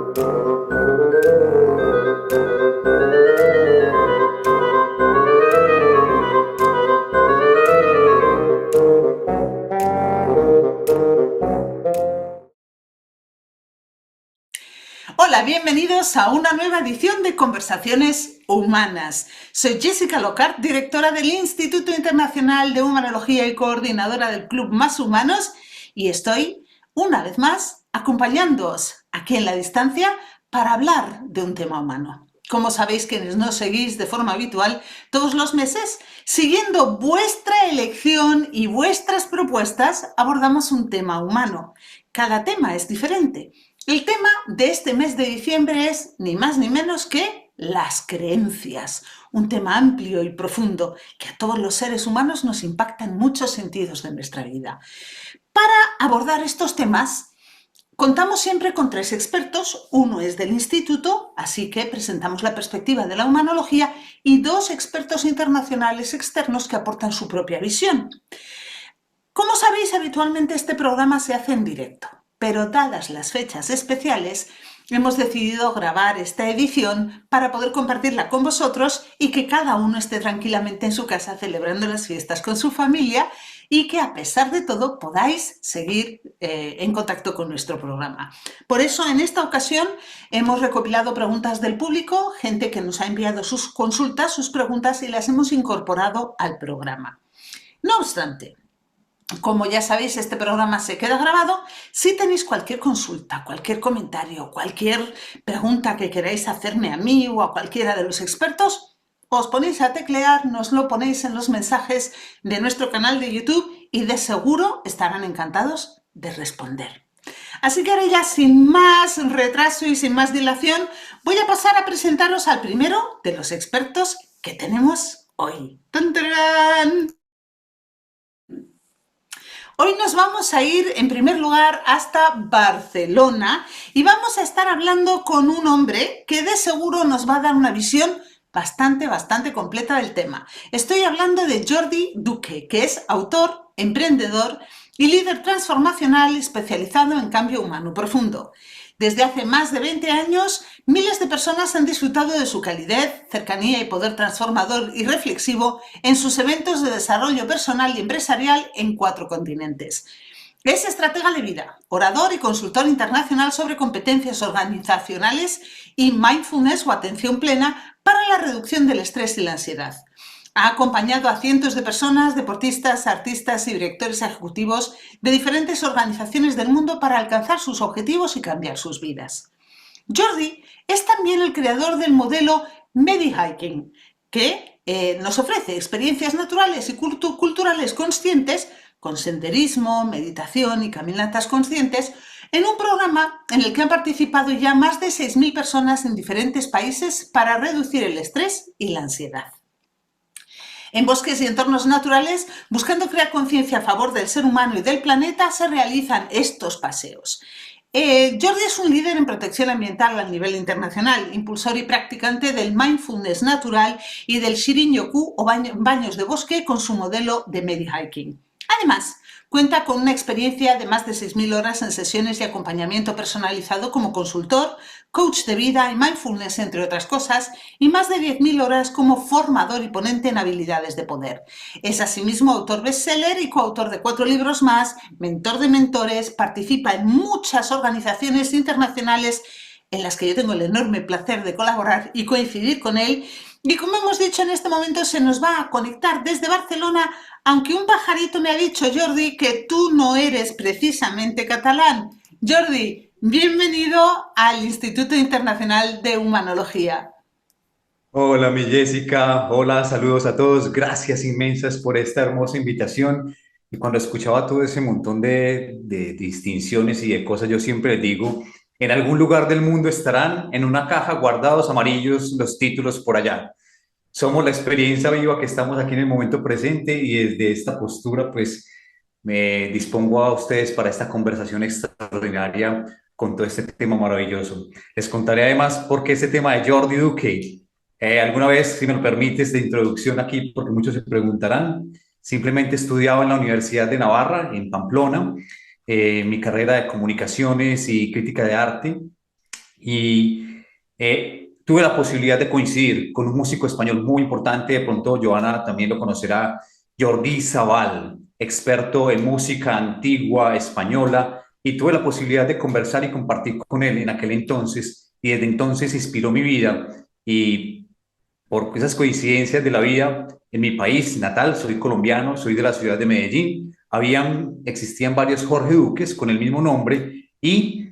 Hola, bienvenidos a una nueva edición de Conversaciones Humanas. Soy Jessica Lockhart, directora del Instituto Internacional de Humanología y coordinadora del Club Más Humanos, y estoy, una vez más, acompañándoos aquí en la distancia para hablar de un tema humano. Como sabéis, quienes nos seguís de forma habitual todos los meses, siguiendo vuestra elección y vuestras propuestas, abordamos un tema humano. Cada tema es diferente. El tema de este mes de diciembre es ni más ni menos que las creencias, un tema amplio y profundo que a todos los seres humanos nos impacta en muchos sentidos de nuestra vida. Para abordar estos temas, contamos siempre con 3 expertos. Uno es del instituto, así que presentamos la perspectiva de la humanología, y 2 expertos internacionales externos que aportan su propia visión. Como sabéis, habitualmente este programa se hace en directo, pero dadas las fechas especiales, hemos decidido grabar esta edición para poder compartirla con vosotros y que cada uno esté tranquilamente en su casa celebrando las fiestas con su familia y que a pesar de todo podáis seguir en contacto con nuestro programa. Por eso en esta ocasión hemos recopilado preguntas del público, gente que nos ha enviado sus consultas, sus preguntas, y las hemos incorporado al programa. No obstante, como ya sabéis, este programa se queda grabado. Si tenéis cualquier consulta, cualquier comentario, cualquier pregunta que queráis hacerme a mí o a cualquiera de los expertos, os ponéis a teclear, nos lo ponéis en los mensajes de nuestro canal de YouTube y de seguro estarán encantados de responder. Así que ahora ya, sin más retraso y sin más dilación, voy a pasar a presentaros al primero de los expertos que tenemos hoy. ¡Tan, tarán! Hoy nos vamos a ir en primer lugar hasta Barcelona y vamos a estar hablando con un hombre que de seguro nos va a dar una visión bastante completa del tema. Estoy hablando de Jordi Duque, que es autor, emprendedor y líder transformacional especializado en cambio humano profundo. Desde hace más de 20 años, miles de personas han disfrutado de su calidez, cercanía y poder transformador y reflexivo en sus eventos de desarrollo personal y empresarial en 4 continentes. Es estratega de vida, orador y consultor internacional sobre competencias organizacionales y mindfulness o atención plena para la reducción del estrés y la ansiedad. Ha acompañado a cientos de personas, deportistas, artistas y directores ejecutivos de diferentes organizaciones del mundo para alcanzar sus objetivos y cambiar sus vidas. Jordi es también el creador del modelo Medihiking, que nos ofrece experiencias naturales y culturales conscientes con senderismo, meditación y caminatas conscientes en un programa en el que han participado ya más de 6.000 personas en diferentes países para reducir el estrés y la ansiedad. En bosques y entornos naturales, buscando crear conciencia a favor del ser humano y del planeta, se realizan estos paseos. Jordi es un líder en protección ambiental a nivel internacional, impulsor y practicante del mindfulness natural y del Shirin-yoku o baños de bosque con su modelo de Medihiking. Además, cuenta con una experiencia de más de 6.000 horas en sesiones y acompañamiento personalizado como consultor, coach de vida y mindfulness, entre otras cosas, y más de 10.000 horas como formador y ponente en habilidades de poder. Es asimismo autor bestseller y coautor de 4 libros más, mentor de mentores, participa en muchas organizaciones internacionales en las que yo tengo el enorme placer de colaborar y coincidir con él. Y como hemos dicho, en este momento se nos va a conectar desde Barcelona, aunque un pajarito me ha dicho, Jordi, que tú no eres precisamente catalán. Jordi, bienvenido al Instituto Internacional de Humanología. Hola, mi Jessica. Hola, saludos a todos. Gracias inmensas por esta hermosa invitación. Y cuando escuchaba todo ese montón de distinciones y de cosas, yo siempre digo, en algún lugar del mundo estarán en una caja guardados amarillos los títulos por allá. Somos la experiencia viva que estamos aquí en el momento presente y desde esta postura, pues me dispongo a ustedes para esta conversación extraordinaria con todo este tema maravilloso. Les contaré además por qué este tema de Jordi Duque. Alguna vez, si me lo permites, de introducción aquí, porque muchos se preguntarán, simplemente he estudiado en la Universidad de Navarra, en Pamplona, mi carrera de comunicaciones y crítica de arte. y tuve la posibilidad de coincidir con un músico español muy importante, de pronto Joana también lo conocerá, Jordi Sabal, experto en música antigua española, y tuve la posibilidad de conversar y compartir con él en aquel entonces, y desde entonces inspiró mi vida, y por esas coincidencias de la vida, en mi país natal, soy colombiano, soy de la ciudad de Medellín, existían varios Jorge Duques con el mismo nombre y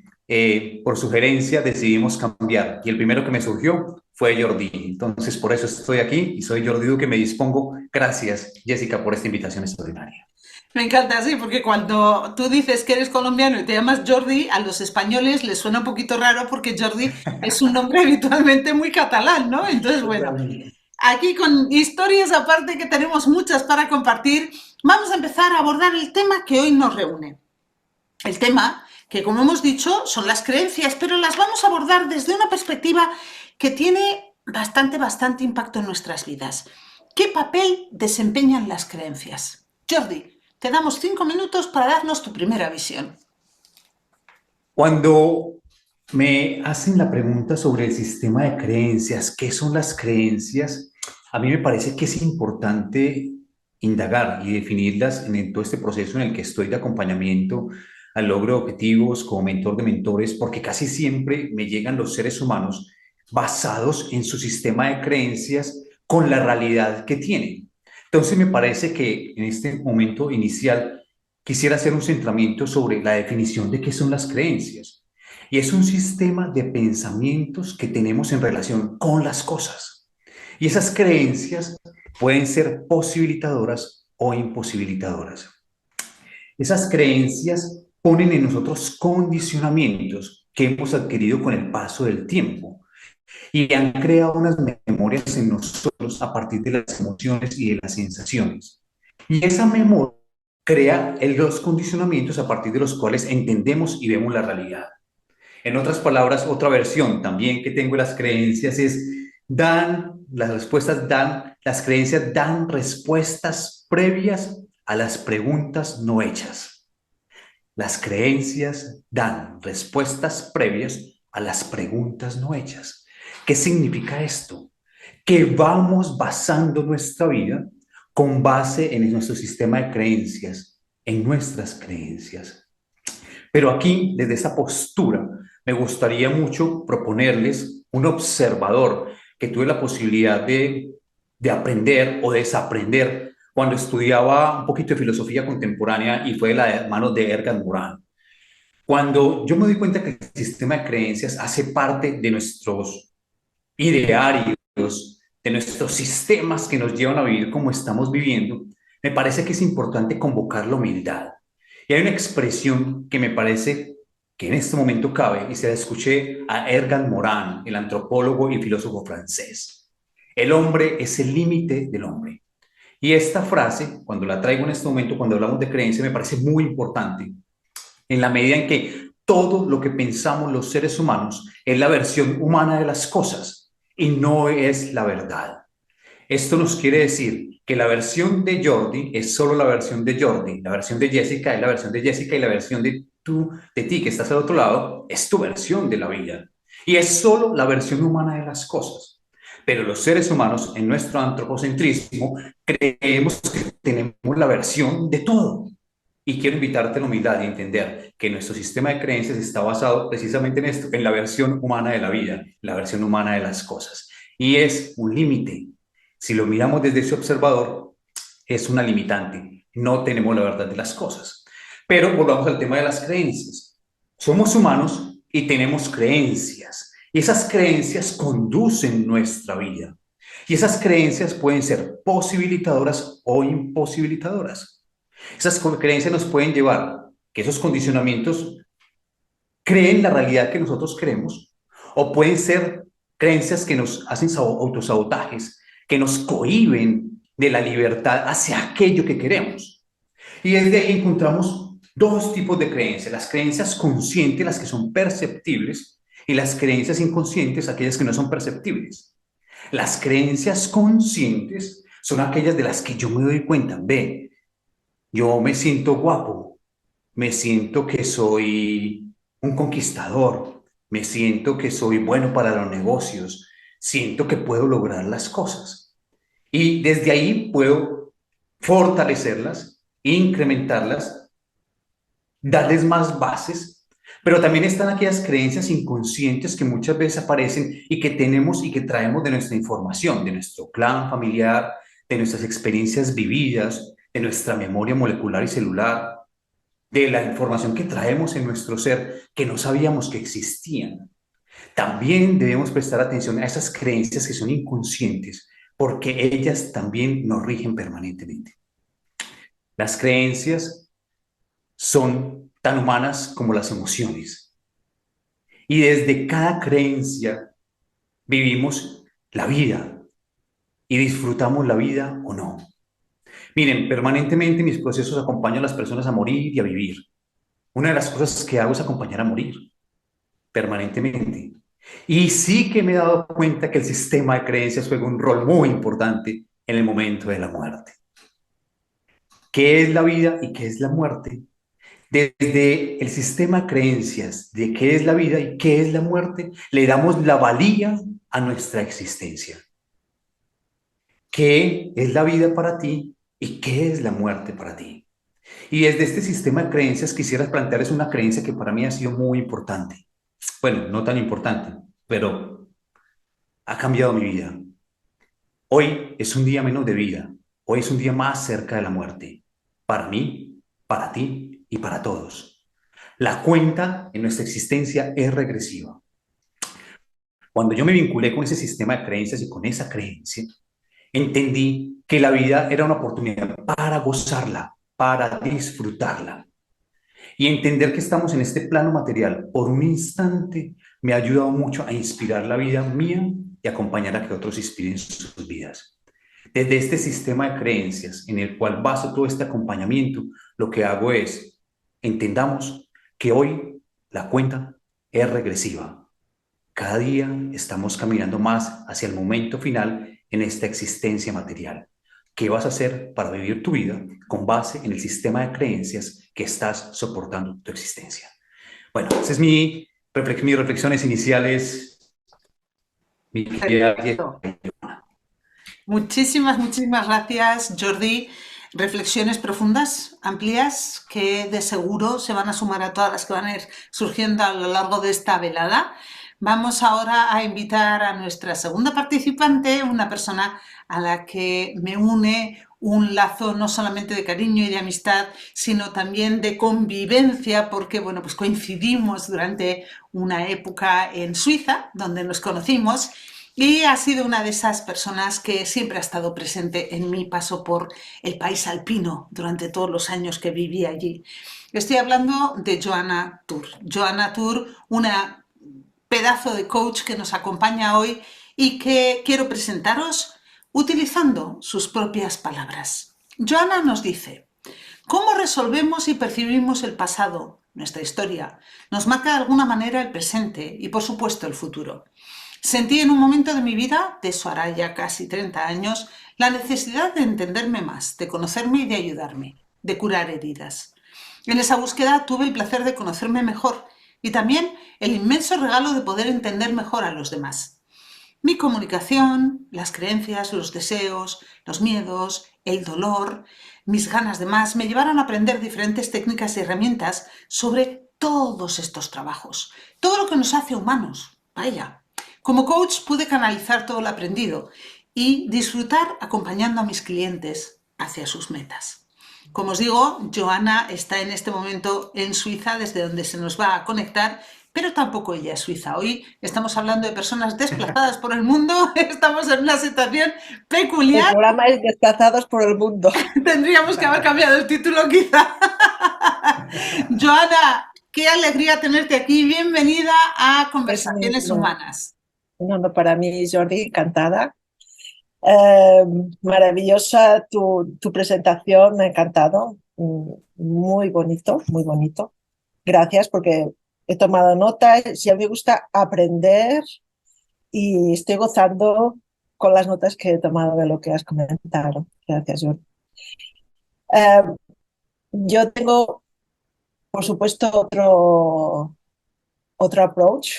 por sugerencia decidimos cambiar y el primero que me surgió fue Jordi. Entonces por eso estoy aquí y soy Jordi Duque, me dispongo. Gracias Jessica por esta invitación extraordinaria. Me encanta, sí, porque cuando tú dices que eres colombiano y te llamas Jordi, a los españoles les suena un poquito raro porque Jordi es un nombre habitualmente muy catalán, ¿no? Entonces, bueno, Totalmente. aquí con historias aparte que tenemos muchas para compartir, vamos a empezar a abordar el tema que hoy nos reúne. El tema que, como hemos dicho, son las creencias, pero las vamos a abordar desde una perspectiva que tiene bastante impacto en nuestras vidas. ¿Qué papel desempeñan las creencias? Jordi, te damos 5 minutos para darnos tu primera visión. Cuando me hacen la pregunta sobre el sistema de creencias, ¿qué son las creencias? A mí me parece que es importante indagar y definirlas en todo este proceso en el que estoy de acompañamiento al logro de objetivos como mentor de mentores, porque casi siempre me llegan los seres humanos basados en su sistema de creencias con la realidad que tienen. Entonces me parece que en este momento inicial quisiera hacer un centramiento sobre la definición de qué son las creencias. Y es un sistema de pensamientos que tenemos en relación con las cosas. Y esas creencias pueden ser posibilitadoras o imposibilitadoras. Esas creencias ponen en nosotros condicionamientos que hemos adquirido con el paso del tiempo y han creado unas memorias en nosotros a partir de las emociones y de las sensaciones. Y esa memoria crea los condicionamientos a partir de los cuales entendemos y vemos la realidad. En otras palabras, otra versión también que tengo de las creencias es, las creencias dan respuestas previas a las preguntas no hechas. Las creencias dan respuestas previas a las preguntas no hechas. ¿Qué significa esto? Que vamos basando nuestra vida con base en nuestro sistema de creencias, en nuestras creencias. Pero aquí, desde esa postura, me gustaría mucho proponerles un observador que tuve la posibilidad de aprender o desaprender cuando estudiaba un poquito de filosofía contemporánea y fue de las manos de Ergan Morin. Cuando yo me doy cuenta que el sistema de creencias hace parte de nuestros idearios, de nuestros sistemas que nos llevan a vivir como estamos viviendo, me parece que es importante convocar la humildad. Y hay una expresión que me parece que en este momento cabe, y se la escuché a Ergan Morin, el antropólogo y filósofo francés. El hombre es el límite del hombre. Y esta frase, cuando la traigo en este momento, cuando hablamos de creencia, me parece muy importante, en la medida en que todo lo que pensamos los seres humanos es la versión humana de las cosas y no es la verdad. Esto nos quiere decir que la versión de Jordi es solo la versión de Jordi, la versión de Jessica es la versión de Jessica y la versión de ti que estás al otro lado es tu versión de la vida. Y es solo la versión humana de las cosas. Pero los seres humanos, en nuestro antropocentrismo, creemos que tenemos la versión de todo. Y quiero invitarte a la humildad y entender que nuestro sistema de creencias está basado precisamente en esto, en la versión humana de la vida, la versión humana de las cosas. Y es un límite. Si lo miramos desde ese observador, es una limitante. No tenemos la verdad de las cosas. Pero volvamos al tema de las creencias. Somos humanos y tenemos creencias. Y esas creencias conducen nuestra vida. Y esas creencias pueden ser posibilitadoras o imposibilitadoras. Esas creencias nos pueden llevar, que esos condicionamientos creen la realidad que nosotros creemos, o pueden ser creencias que nos hacen autosabotajes, que nos cohíben de la libertad hacia aquello que queremos. Y desde ahí encontramos dos tipos de creencias, las creencias conscientes, las que son perceptibles, y las creencias inconscientes, aquellas que no son perceptibles. Las creencias conscientes son aquellas de las que yo me doy cuenta, ve, yo me siento guapo, me siento que soy un conquistador, me siento que soy bueno para los negocios, siento que puedo lograr las cosas. Y desde ahí puedo fortalecerlas, incrementarlas, darles más bases, pero también están aquellas creencias inconscientes que muchas veces aparecen y que tenemos y que traemos de nuestra información, de nuestro clan familiar, de nuestras experiencias vividas, de nuestra memoria molecular y celular, de la información que traemos en nuestro ser que no sabíamos que existían. También debemos prestar atención a esas creencias que son inconscientes, porque ellas también nos rigen permanentemente. Las creencias son tan humanas como las emociones. Y desde cada creencia vivimos la vida y disfrutamos la vida o no. Miren, permanentemente mis procesos acompañan a las personas a morir y a vivir. Una de las cosas que hago es acompañar a morir permanentemente. Y sí que me he dado cuenta que el sistema de creencias juega un rol muy importante en el momento de la muerte. ¿Qué es la vida y qué es la muerte? Desde el sistema de creencias de qué es la vida y qué es la muerte, le damos la valía a nuestra existencia. ¿Qué es la vida para ti y qué es la muerte para ti? Y desde este sistema de creencias quisiera plantearles una creencia que para mí ha sido muy importante. Bueno, no tan importante, pero ha cambiado mi vida. Hoy es un día menos de vida. Hoy es un día más cerca de la muerte. Para mí, para ti y para todos. La cuenta en nuestra existencia es regresiva. Cuando yo me vinculé con ese sistema de creencias y con esa creencia, entendí que la vida era una oportunidad para gozarla, para disfrutarla. Y entender que estamos en este plano material por un instante me ha ayudado mucho a inspirar la vida mía y acompañar a que otros inspiren sus vidas. Desde este sistema de creencias en el cual baso todo este acompañamiento, lo que hago es, entendamos que hoy la cuenta es regresiva. Cada día estamos caminando más hacia el momento final en esta existencia material. ¿Qué vas a hacer para vivir tu vida con base en el sistema de creencias que estás soportando tu existencia? Bueno, esas es mis reflexiones iniciales. Mi querida Perfecto. Muchísimas gracias, Jordi. Reflexiones profundas, amplias, que de seguro se van a sumar a todas las que van a ir surgiendo a lo largo de esta velada. Vamos ahora a invitar a nuestra segunda participante, una persona a la que me une un lazo no solamente de cariño y de amistad, sino también de convivencia, porque bueno, pues coincidimos durante una época en Suiza, donde nos conocimos, y ha sido una de esas personas que siempre ha estado presente en mi paso por el país alpino durante todos los años que viví allí. Estoy hablando de Joanna Tur. Joanna Tur, una pedazo de coach que nos acompaña hoy y que quiero presentaros utilizando sus propias palabras. Joanna nos dice: ¿cómo resolvemos y percibimos el pasado, nuestra historia? Nos marca de alguna manera el presente y, por supuesto, el futuro. Sentí en un momento de mi vida, de eso hará ya casi 30 años, la necesidad de entenderme más, de conocerme y de ayudarme, de curar heridas. En esa búsqueda tuve el placer de conocerme mejor y también el inmenso regalo de poder entender mejor a los demás. Mi comunicación, las creencias, los deseos, los miedos, el dolor, mis ganas de más me llevaron a aprender diferentes técnicas y herramientas sobre todos estos trabajos, todo lo que nos hace humanos. Vaya. Como coach pude canalizar todo lo aprendido y disfrutar acompañando a mis clientes hacia sus metas. Como os digo, Joanna está en este momento en Suiza, desde donde se nos va a conectar, pero tampoco ella es suiza. Hoy estamos hablando de personas desplazadas por el mundo, estamos en una situación El peculiar. programa es Desplazados por el Mundo. Tendríamos que haber cambiado el título quizá. Joanna, qué alegría tenerte aquí. Bienvenida a Es Conversaciones Humanas. un honor para mí, Jordi, encantada. Maravillosa tu presentación, me ha encantado. Muy bonito, muy bonito. Gracias, porque he tomado nota. Sí, a mí me gusta aprender y estoy gozando con las notas que he tomado de lo que has comentado. Gracias, Jordi. Yo tengo, por supuesto, otro approach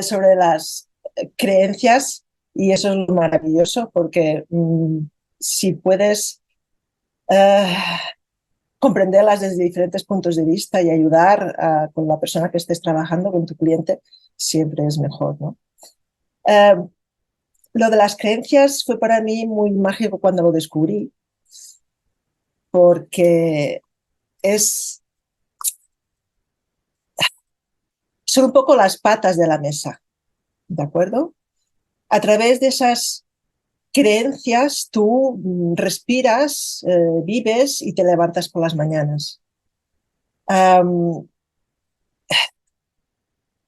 sobre las creencias y eso es maravilloso porque si puedes comprenderlas desde diferentes puntos de vista y ayudar con la persona que estés trabajando, con tu cliente, siempre es mejor, ¿no? Lo de las creencias fue para mí muy mágico cuando lo descubrí, porque son un poco las patas de la mesa, ¿de acuerdo? A través de esas creencias tú respiras, vives y te levantas por las mañanas.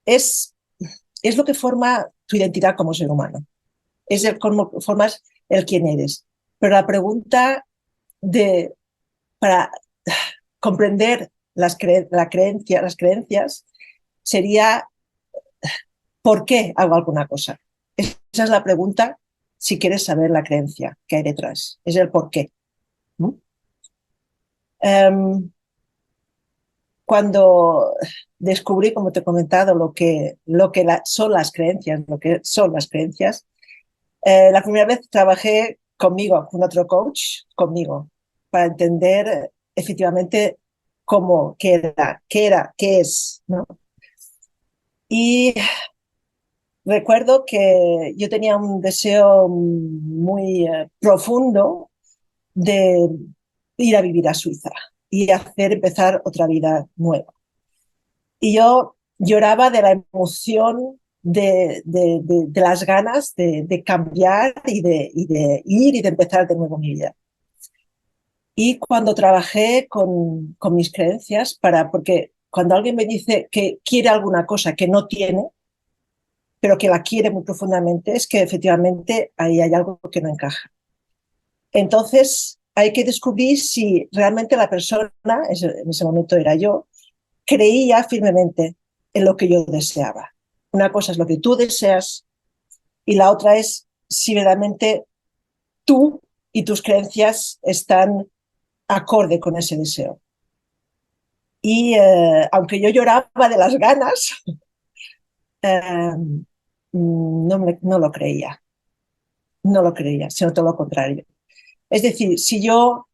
Es lo que forma tu identidad como ser humano. Es cómo formas el quién eres. Pero la pregunta para comprender las creencias sería ¿por qué hago alguna cosa? Esa es la pregunta si quieres saber la creencia que hay detrás. Es el por qué. Cuando descubrí, como te he comentado, son las creencias, la primera vez trabajé conmigo, con otro coach, conmigo, para entender efectivamente qué es, ¿no? Y recuerdo que yo tenía un deseo muy profundo de ir a vivir a Suiza y empezar otra vida nueva. Y yo lloraba de la emoción, de las ganas de cambiar y de ir y de empezar de nuevo mi vida. Y cuando trabajé con mis creencias, porque cuando alguien me dice que quiere alguna cosa que no tiene, pero que la quiere muy profundamente, es que efectivamente ahí hay algo que no encaja. Entonces hay que descubrir si realmente la persona, en ese momento era yo, creía firmemente en lo que yo deseaba. Una cosa es lo que tú deseas y la otra es si realmente tú y tus creencias están acorde con ese deseo. Y aunque yo lloraba de las ganas, no lo creía. No lo creía, sino todo lo contrario. Es decir, si yo,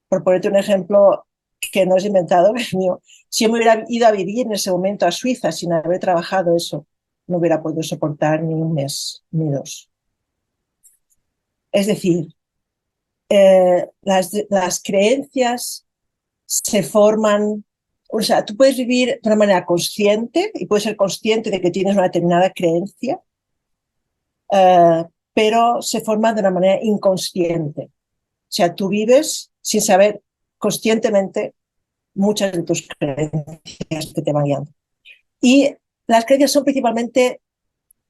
por ponerte un ejemplo que no es inventado, es mío, si yo me hubiera ido a vivir en ese momento a Suiza sin haber trabajado eso, no hubiera podido soportar ni un mes, ni dos. Es decir, las creencias se forman, o sea, tú puedes vivir de una manera consciente y puedes ser consciente de que tienes una determinada creencia, pero se forman de una manera inconsciente. O sea, tú vives sin saber conscientemente muchas de tus creencias que te van guiando. Y las creencias son principalmente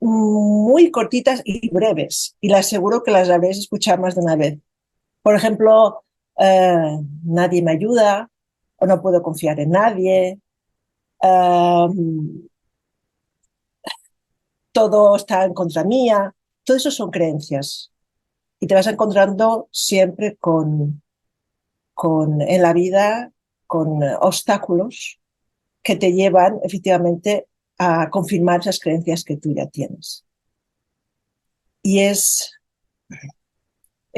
muy cortitas y breves, y les aseguro que las habréis escuchado más de una vez. Por ejemplo, nadie me ayuda, o no puedo confiar en nadie, todo está en contra mía. Todo eso son creencias. Y te vas encontrando siempre en la vida con obstáculos que te llevan efectivamente a confirmar esas creencias que tú ya tienes. Y es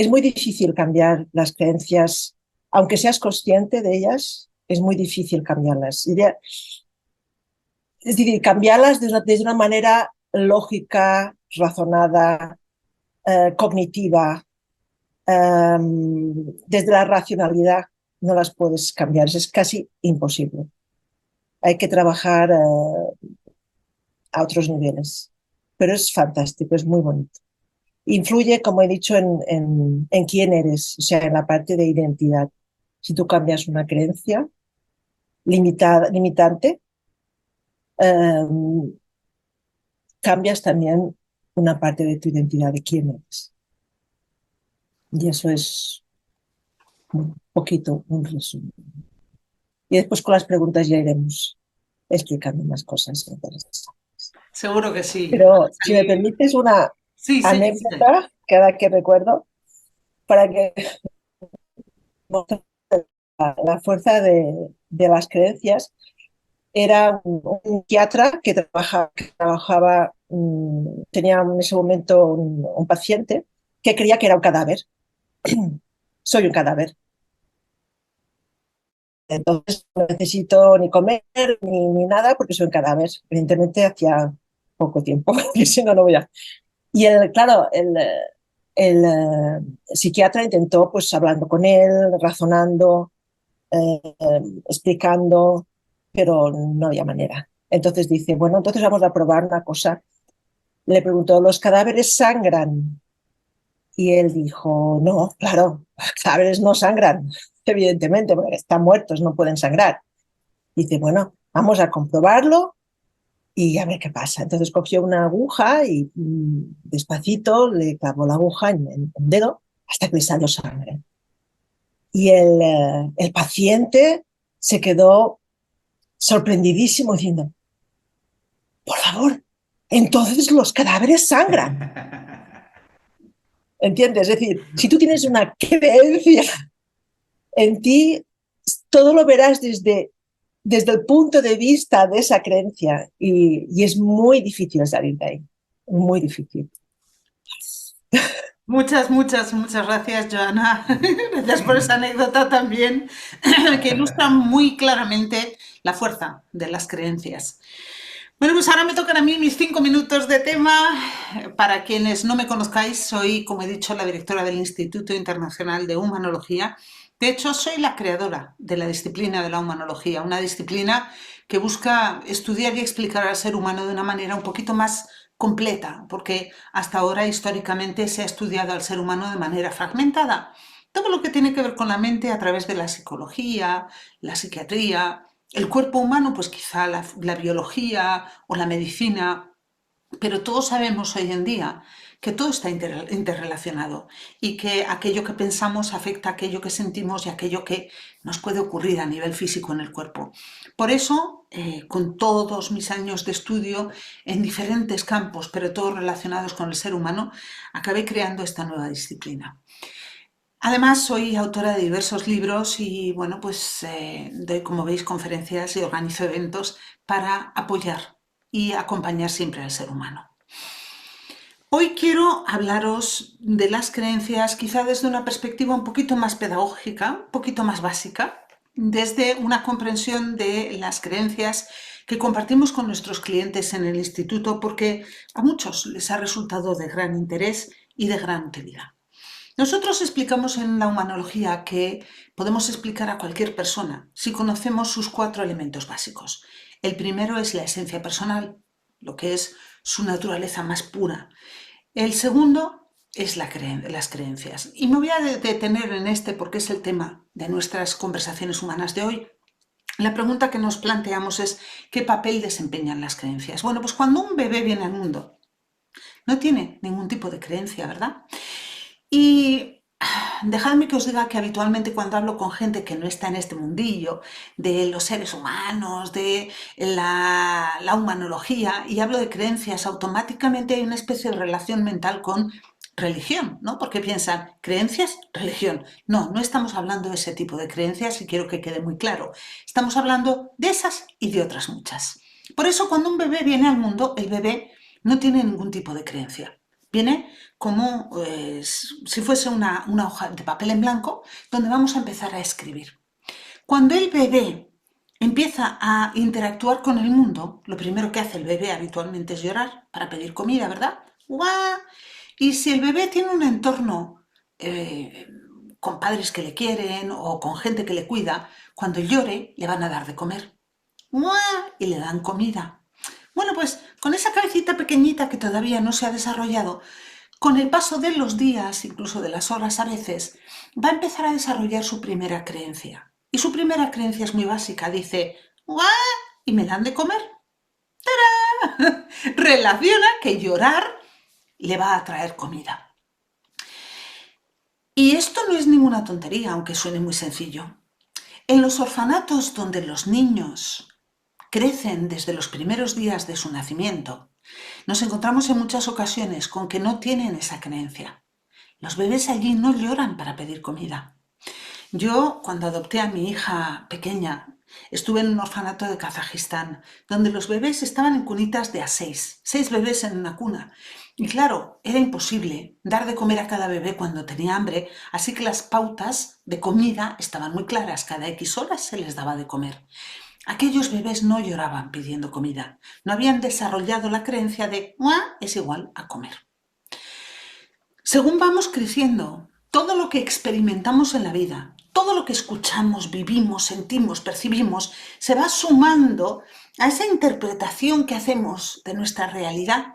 muy difícil cambiar las creencias, aunque seas consciente de ellas, es muy difícil cambiarlas. Es decir, cambiarlas desde una manera lógica, razonada, cognitiva, desde la racionalidad, no las puedes cambiar, es casi imposible. Hay que trabajar a otros niveles, pero es fantástico, es muy bonito. Influye, como he dicho, en quién eres, o sea, en la parte de identidad. Si tú cambias una creencia limitante, cambias también una parte de tu identidad, de quién eres. Y eso es un poquito un resumen. Y después con las preguntas ya iremos explicando más cosas interesantes. Seguro que sí. Pero si me permites una sí, anécdota, sí. Cada que recuerdo, para que la fuerza de las creencias. era un psiquiatra que trabajaba, tenía en ese momento un paciente que creía que era un cadáver. Soy un cadáver. Entonces no necesito ni comer ni nada porque soy un cadáver. Evidentemente hacía poco tiempo, que si no, no voy a... Y claro, el psiquiatra intentó, pues hablando con él, razonando, explicando, pero no había manera. Entonces dice, bueno, entonces vamos a probar una cosa. Le preguntó, ¿los cadáveres sangran? Y él dijo, no, claro, los cadáveres no sangran, evidentemente, porque están muertos, no pueden sangrar. Dice, bueno, vamos a comprobarlo y a ver qué pasa. Entonces cogió una aguja y despacito le clavó la aguja en el dedo hasta que le salió sangre. Y el paciente se quedó sorprendidísimo diciendo, por favor, entonces los cadáveres sangran. ¿Entiendes? Es decir, si tú tienes una creencia en ti, todo lo verás desde el punto de vista de esa creencia y es muy difícil salir de ahí, muy difícil. Muchas gracias, Joana. Gracias por esa anécdota también, que ilustra muy claramente la fuerza de las creencias. Bueno, pues ahora me tocan a mí mis 5 minutos de tema. Para quienes no me conozcáis, soy, como he dicho, la directora del Instituto Internacional de Humanología. De hecho, soy la creadora de la disciplina de la humanología, una disciplina que busca estudiar y explicar al ser humano de una manera un poquito más completa, porque hasta ahora históricamente se ha estudiado al ser humano de manera fragmentada. Todo lo que tiene que ver con la mente a través de la psicología, la psiquiatría, el cuerpo humano, pues quizá la biología o la medicina, pero todos sabemos hoy en día que todo está interrelacionado y que aquello que pensamos afecta a aquello que sentimos y aquello que nos puede ocurrir a nivel físico en el cuerpo. Por eso, con todos mis años de estudio en diferentes campos, pero todos relacionados con el ser humano, acabé creando esta nueva disciplina. Además, soy autora de diversos libros y, bueno, pues doy, como veis, conferencias y organizo eventos para apoyar y acompañar siempre al ser humano. Hoy quiero hablaros de las creencias quizá desde una perspectiva un poquito más pedagógica, un poquito más básica, desde una comprensión de las creencias que compartimos con nuestros clientes en el instituto porque a muchos les ha resultado de gran interés y de gran utilidad. Nosotros explicamos en la humanología que podemos explicar a cualquier persona si conocemos sus 4 elementos básicos. El primero es la esencia personal, lo que es su naturaleza más pura. El segundo es las creencias. Y me voy a detener en este porque es el tema de nuestras conversaciones humanas de hoy. La pregunta que nos planteamos es ¿qué papel desempeñan las creencias? Bueno, pues cuando un bebé viene al mundo, no tiene ningún tipo de creencia, ¿verdad? Y dejadme que os diga que habitualmente cuando hablo con gente que no está en este mundillo de los seres humanos, de la humanología, y hablo de creencias, automáticamente hay una especie de relación mental con religión, ¿no? Porque piensan, creencias, religión. No, no estamos hablando de ese tipo de creencias y quiero que quede muy claro. Estamos hablando de esas y de otras muchas. Por eso cuando un bebé viene al mundo, el bebé no tiene ningún tipo de creencia. Viene como si fuese una hoja de papel en blanco donde vamos a empezar a escribir. Cuando el bebé empieza a interactuar con el mundo, lo primero que hace el bebé habitualmente es llorar para pedir comida, ¿verdad? ¡Guau! Y si el bebé tiene un entorno con padres que le quieren o con gente que le cuida, cuando llore le van a dar de comer. ¡Guau! Y le dan comida. Bueno, pues con esa cabecita pequeñita que todavía no se ha desarrollado, con el paso de los días, incluso de las horas a veces, va a empezar a desarrollar su primera creencia. Y su primera creencia es muy básica, dice, ¡guau! ¿Y me dan de comer? ¡Tarán! Relaciona que llorar le va a traer comida. Y esto no es ninguna tontería, aunque suene muy sencillo. En los orfanatos donde los niños crecen desde los primeros días de su nacimiento, nos encontramos en muchas ocasiones con que no tienen esa creencia. Los bebés allí no lloran para pedir comida. Yo, cuando adopté a mi hija pequeña, Estuve en un orfanato de Kazajistán, donde los bebés estaban en cunitas de a 6 bebés en una cuna. Y claro, era imposible dar de comer a cada bebé cuando tenía hambre, así que las pautas de comida estaban muy claras, cada X horas se les daba de comer. Aquellos bebés no lloraban pidiendo comida, no habían desarrollado la creencia de "mua" es igual a comer. Según vamos creciendo, todo lo que experimentamos en la vida, todo lo que escuchamos, vivimos, sentimos, percibimos, se va sumando a esa interpretación que hacemos de nuestra realidad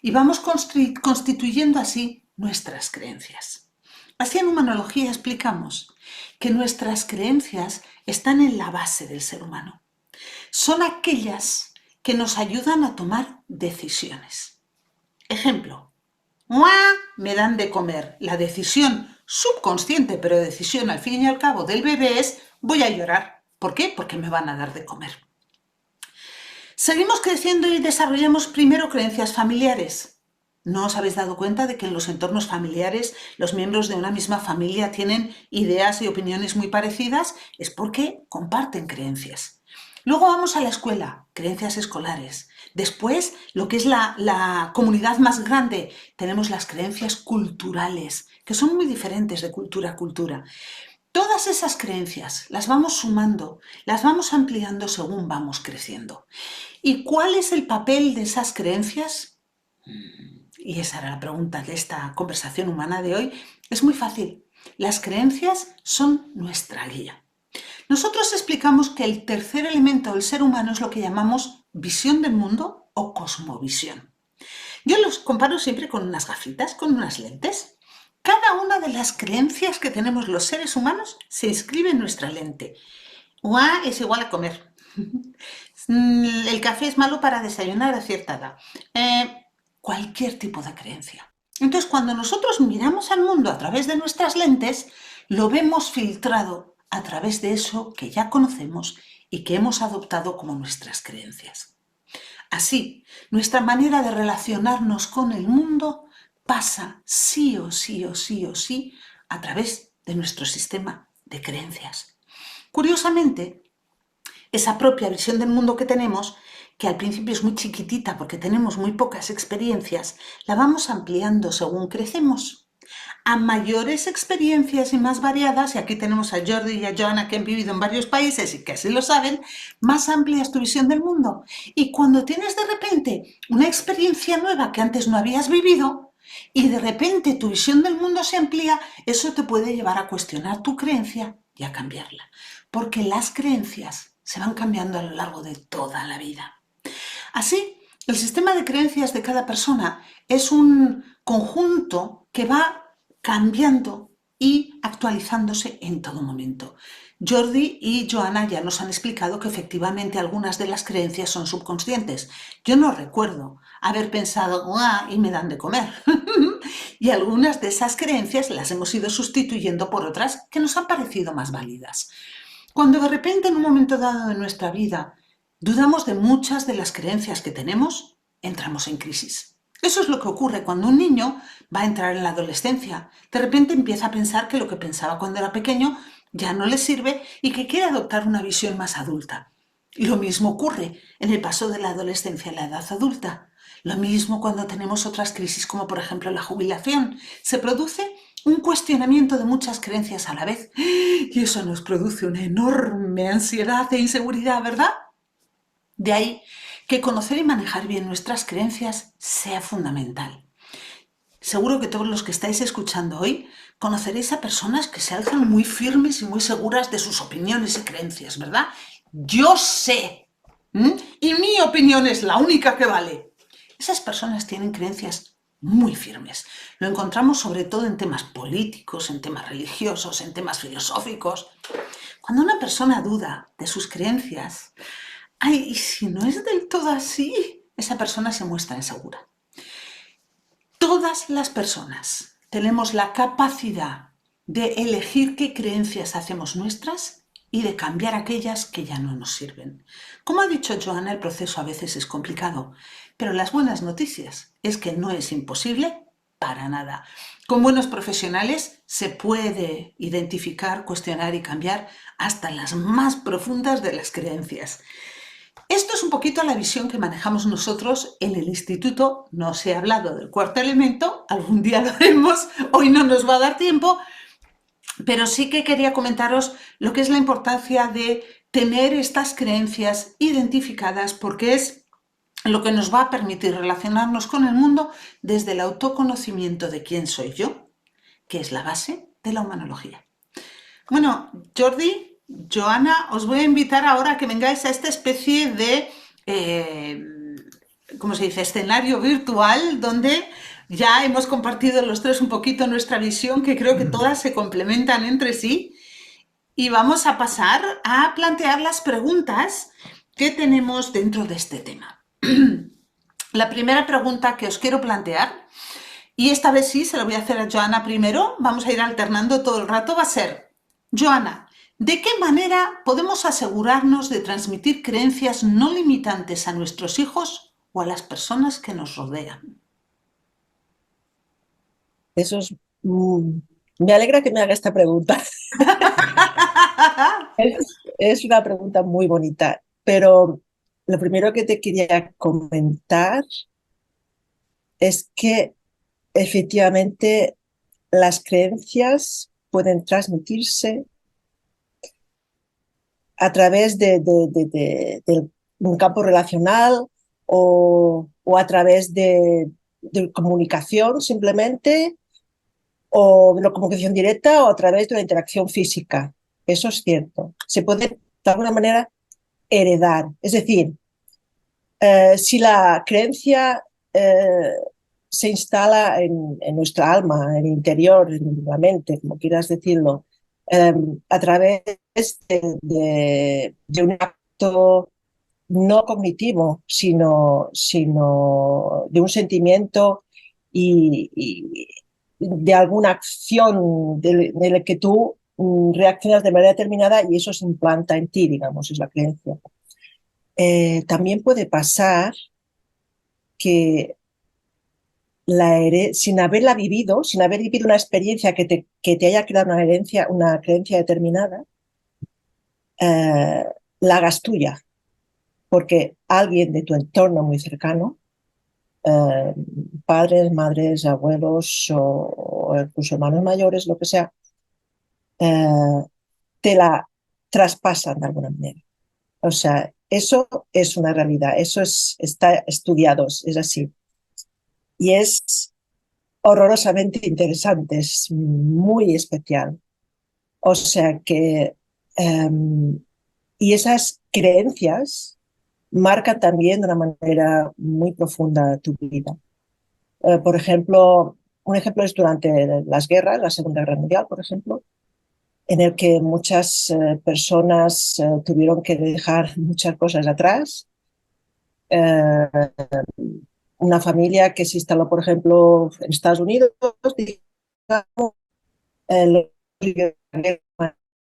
y vamos constituyendo así nuestras creencias. Así en humanología explicamos que nuestras creencias están en la base del ser humano. Son aquellas que nos ayudan a tomar decisiones. Ejemplo, ¡mua! Me dan de comer. La decisión subconsciente, pero decisión al fin y al cabo del bebé es voy a llorar. ¿Por qué? Porque me van a dar de comer. Seguimos creciendo y desarrollamos primero creencias familiares. ¿No os habéis dado cuenta de que en los entornos familiares los miembros de una misma familia tienen ideas y opiniones muy parecidas? Es porque comparten creencias. Luego vamos a la escuela, creencias escolares. Después, lo que es la comunidad más grande, tenemos las creencias culturales, que son muy diferentes de cultura a cultura. Todas esas creencias las vamos sumando, las vamos ampliando según vamos creciendo. ¿Y cuál es el papel de esas creencias? Y esa era la pregunta de esta conversación humana de hoy. Es muy fácil. Las creencias son nuestra guía. Nosotros explicamos que el tercer elemento del ser humano es lo que llamamos visión del mundo o cosmovisión. Yo los comparo siempre con unas gafitas, con unas lentes. Cada una de las creencias que tenemos los seres humanos se inscribe en nuestra lente. Ua es igual a comer. El café es malo para desayunar a cierta edad. Cualquier tipo de creencia. Entonces, cuando nosotros miramos al mundo a través de nuestras lentes, lo vemos filtrado a través de eso que ya conocemos y que hemos adoptado como nuestras creencias. Así, nuestra manera de relacionarnos con el mundo pasa sí o sí o sí o sí a través de nuestro sistema de creencias. Curiosamente, esa propia visión del mundo que tenemos, que al principio es muy chiquitita porque tenemos muy pocas experiencias, la vamos ampliando según crecemos. A mayores experiencias y más variadas, y aquí tenemos a Jordi y a Joana que han vivido en varios países y que así lo saben, más amplia es tu visión del mundo. Y cuando tienes de repente una experiencia nueva que antes no habías vivido y de repente tu visión del mundo se amplía, eso te puede llevar a cuestionar tu creencia y a cambiarla. Porque las creencias se van cambiando a lo largo de toda la vida. Así, el sistema de creencias de cada persona es un conjunto que va cambiando y actualizándose en todo momento. Jordi y Joana ya nos han explicado que efectivamente algunas de las creencias son subconscientes. Yo no recuerdo haber pensado, y me dan de comer. Y algunas de esas creencias las hemos ido sustituyendo por otras que nos han parecido más válidas. Cuando de repente en un momento dado de nuestra vida dudamos de muchas de las creencias que tenemos, entramos en crisis. Eso es lo que ocurre cuando un niño va a entrar en la adolescencia. De repente empieza a pensar que lo que pensaba cuando era pequeño ya no le sirve y que quiere adoptar una visión más adulta. Y lo mismo ocurre en el paso de la adolescencia a la edad adulta. Lo mismo cuando tenemos otras crisis como por ejemplo la jubilación. Se produce un cuestionamiento de muchas creencias a la vez y eso nos produce una enorme ansiedad e inseguridad, ¿verdad? De ahí que conocer y manejar bien nuestras creencias sea fundamental. Seguro que todos los que estáis escuchando hoy conoceréis a personas que se alzan muy firmes y muy seguras de sus opiniones y creencias, ¿verdad? Yo sé, y mi opinión es la única que vale. Esas personas tienen creencias muy firmes. Lo encontramos sobre todo en temas políticos, en temas religiosos, en temas filosóficos. Cuando una persona duda de sus creencias, y si no es del todo así, esa persona se muestra insegura. Todas las personas tenemos la capacidad de elegir qué creencias hacemos nuestras y de cambiar aquellas que ya no nos sirven. Como ha dicho Joana, el proceso a veces es complicado, pero las buenas noticias es que no es imposible Para nada. Con buenos profesionales se puede identificar, cuestionar y cambiar hasta las más profundas de las creencias. Esto es un poquito la visión que manejamos nosotros en el instituto. No os he hablado del cuarto elemento, algún día lo haremos, hoy no nos va a dar tiempo, pero sí que quería comentaros lo que es la importancia de tener estas creencias identificadas, porque es lo que nos va a permitir relacionarnos con el mundo desde el autoconocimiento de quién soy yo, que es la base de la humanología. Bueno, Jordi, Joana, os voy a invitar ahora a que vengáis a esta especie de, ¿cómo se dice?, escenario virtual donde ya hemos compartido los tres un poquito nuestra visión, que creo que todas se complementan entre sí, y vamos a pasar a plantear las preguntas que tenemos dentro de este tema. La primera pregunta que os quiero plantear, y esta vez sí, se la voy a hacer a Joana primero, vamos a ir alternando todo el rato, va a ser: Joana, ¿de qué manera podemos asegurarnos de transmitir creencias no limitantes a nuestros hijos o a las personas que nos rodean? Eso es, me alegra que me haga esta pregunta. Es una pregunta muy bonita, pero lo primero que te quería comentar es que efectivamente las creencias pueden transmitirse a través de un campo relacional o a través de comunicación simplemente, o de la comunicación directa o a través de la interacción física. Eso es cierto. Se puede de alguna manera heredar. Es decir, si la creencia se instala en nuestra alma, en el interior, en la mente, como quieras decirlo, a través de un acto no cognitivo, sino de un sentimiento y de alguna acción de la que tú reaccionas de manera determinada y eso se implanta en ti, digamos, es la creencia. También puede pasar que sin haberla vivido, sin haber vivido una experiencia que te haya creado una creencia determinada, la hagas tuya, porque alguien de tu entorno muy cercano, eh, padres, madres, abuelos o incluso hermanos mayores, lo que sea, eh, te la traspasan de alguna manera. O sea, eso es una realidad, está estudiado, es así. Y es horrorosamente interesante, es muy especial. O sea que, y esas creencias marcan también de una manera muy profunda tu vida. Por ejemplo, un ejemplo es durante las guerras, la Segunda Guerra Mundial, por ejemplo, en el que muchas personas tuvieron que dejar muchas cosas atrás. Eh, una familia que se instaló, por ejemplo, en Estados Unidos, digamos,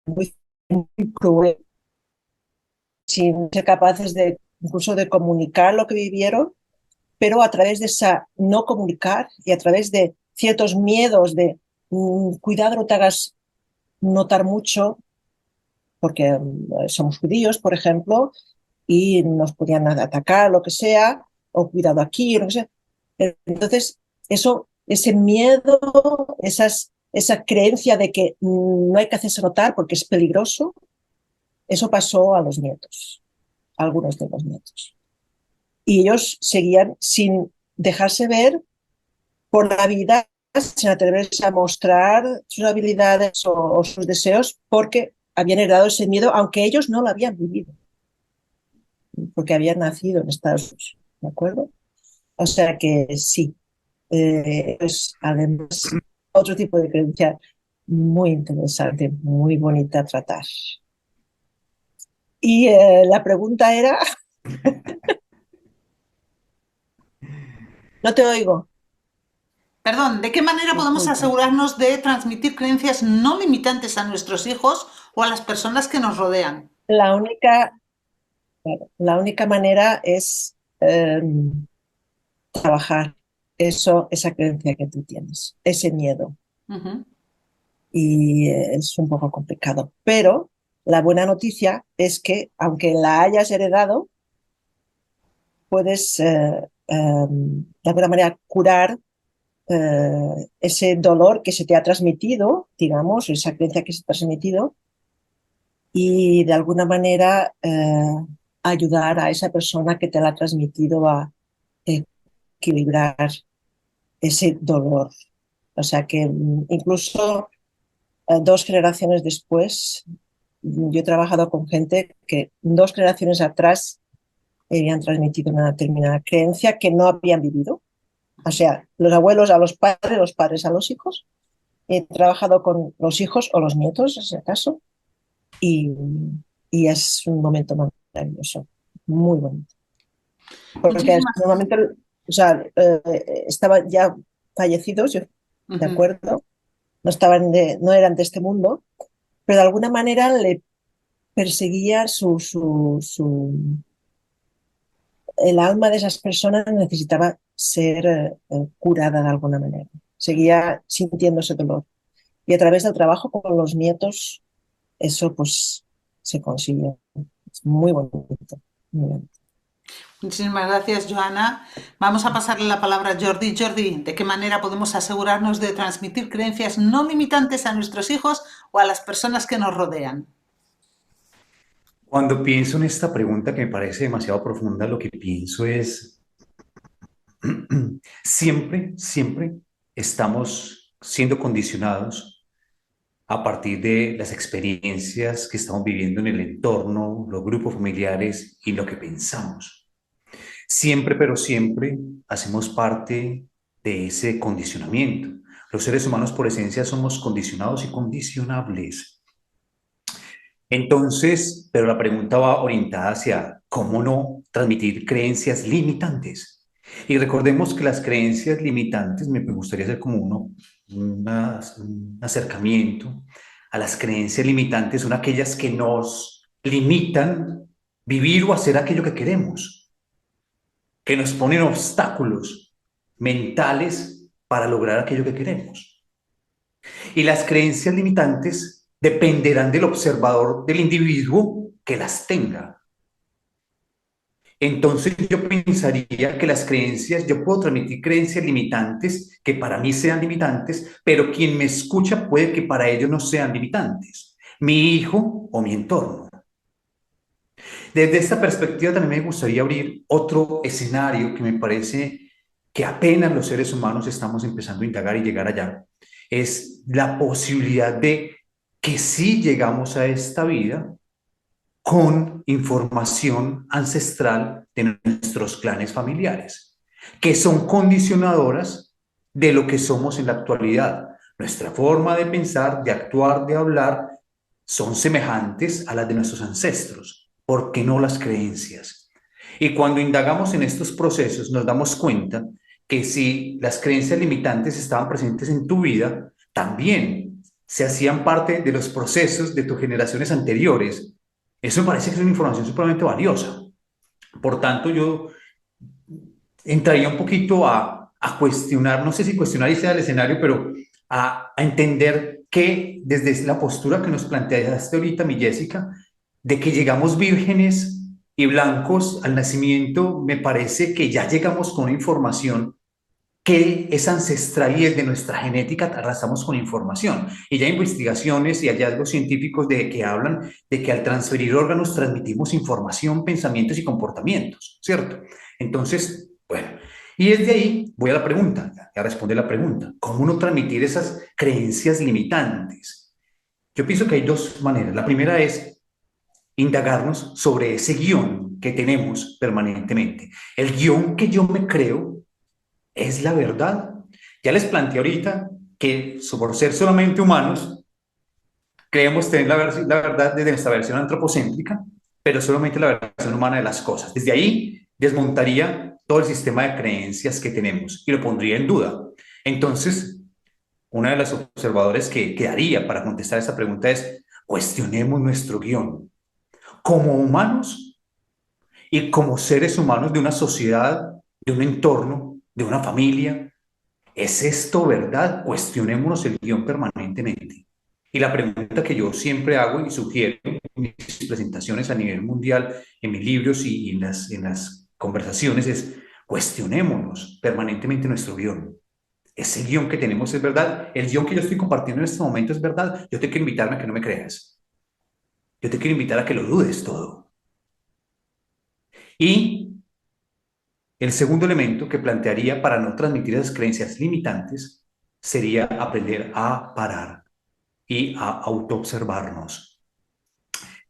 muy, muy cruel, sin ser capaces de incluso de comunicar lo que vivieron, pero a través de esa no comunicar y a través de ciertos miedos de cuidado, no te hagas notar mucho, porque somos judíos, por ejemplo, y nos podían atacar, lo que sea, o cuidado aquí, lo que sea. Entonces, ese miedo, esa creencia de que no hay que hacerse notar porque es peligroso, eso pasó a los nietos, a algunos de los nietos. Y ellos seguían sin dejarse ver por la vida, sin atreverse a mostrar sus habilidades o sus deseos, porque habían heredado ese miedo, aunque ellos no lo habían vivido, porque habían nacido en Estados Unidos, ¿de acuerdo? O sea que sí, es además otro tipo de creencia muy interesante, muy bonita a tratar. Y la pregunta era, no te oigo. Perdón, ¿de qué manera podemos Disculpa. asegurarnos de transmitir creencias no limitantes a nuestros hijos o a las personas que nos rodean? La única, la única manera es trabajar esa creencia que tú tienes, ese miedo. Ujú. Y es un poco complicado. Pero la buena noticia es que, aunque la hayas heredado, puedes de alguna manera curar ese dolor que se te ha transmitido, digamos, esa creencia que se te ha transmitido, y de alguna manera ayudar a esa persona que te la ha transmitido a equilibrar ese dolor. O sea que incluso 2 generaciones después, yo he trabajado con gente que 2 generaciones atrás habían transmitido una determinada creencia que no habían vivido. O sea, los abuelos a los padres a los hijos. He trabajado con los hijos o los nietos, en ese caso, y, y es un momento maravilloso, muy bonito. Porque Muchísimas. normalmente, o sea, estaban ya fallecidos, yo, de Ujú. acuerdo, no eran de este mundo, pero de alguna manera le perseguía el alma de esas personas necesitaba ser curada de alguna manera. Seguía sintiendo ese dolor. Y a través del trabajo con los nietos, eso pues se consigue. Es muy bonito. Muy bonito. Muchísimas gracias, Joana. Vamos a pasarle la palabra a Jordi. Jordi, ¿de qué manera podemos asegurarnos de transmitir creencias no limitantes a nuestros hijos o a las personas que nos rodean? Cuando pienso en esta pregunta que me parece demasiado profunda, lo que pienso es, siempre estamos siendo condicionados a partir de las experiencias que estamos viviendo en el entorno, los grupos familiares y lo que pensamos. Siempre, pero siempre hacemos parte de ese condicionamiento. Los seres humanos por esencia somos condicionados y condicionables. Entonces, pero la pregunta va orientada hacia cómo no transmitir creencias limitantes. Y recordemos que las creencias limitantes, me gustaría hacer como un acercamiento a las creencias limitantes, son aquellas que nos limitan vivir o hacer aquello que queremos, que nos ponen obstáculos mentales para lograr aquello que queremos. Y las creencias limitantes dependerán del observador, del individuo que las tenga. Entonces yo pensaría que las creencias, yo puedo transmitir creencias limitantes que para mí sean limitantes, pero quien me escucha puede que para ellos no sean limitantes, mi hijo o mi entorno. Desde esta perspectiva también me gustaría abrir otro escenario que me parece que apenas los seres humanos estamos empezando a indagar y llegar allá. Es la posibilidad de que sí llegamos a esta vida con información ancestral de nuestros clanes familiares, que son condicionadoras de lo que somos en la actualidad. Nuestra forma de pensar, de actuar, de hablar, son semejantes a las de nuestros ancestros. ¿Por qué no las creencias? Y cuando indagamos en estos procesos, nos damos cuenta que si las creencias limitantes estaban presentes en tu vida, también se hacían parte de los procesos de tus generaciones anteriores. Eso me parece que es una información supremamente valiosa. Por tanto, yo entraría un poquito a cuestionar, no sé si cuestionar y sea el escenario, pero a entender que desde la postura que nos planteaste ahorita, mi Jessica, de que llegamos vírgenes y blancos al nacimiento, me parece que ya llegamos con información que es ancestral y es de nuestra genética, arrastramos con información. Y ya hay investigaciones y hallazgos científicos que hablan de que al transferir órganos transmitimos información, pensamientos y comportamientos, ¿cierto? Entonces, bueno, y desde ahí voy a la pregunta, a responder la pregunta, ¿cómo no transmitir esas creencias limitantes? Yo pienso que hay dos maneras. La primera es indagarnos sobre ese guión que tenemos permanentemente. El guión que yo me creo es la verdad. Ya les planteé ahorita que por ser solamente humanos, creemos tener la verdad desde nuestra versión antropocéntrica, pero solamente la versión humana de las cosas. Desde ahí desmontaría todo el sistema de creencias que tenemos y lo pondría en duda. Entonces, una de las observadores que haría para contestar esa pregunta es: cuestionemos nuestro guión como humanos y como seres humanos de una sociedad, de un entorno de una familia. ¿Es esto verdad? Cuestionémonos el guión permanentemente. Y la pregunta que yo siempre hago y sugiero en mis presentaciones a nivel mundial, en mis libros y en las conversaciones es, cuestionémonos permanentemente nuestro guión. ¿Ese guión que tenemos es verdad? ¿El guión que yo estoy compartiendo en este momento es verdad? Yo te quiero invitarme a que no me creas. Yo te quiero invitar a que lo dudes todo. Y el segundo elemento que plantearía para no transmitir esas creencias limitantes sería aprender a parar y a autoobservarnos.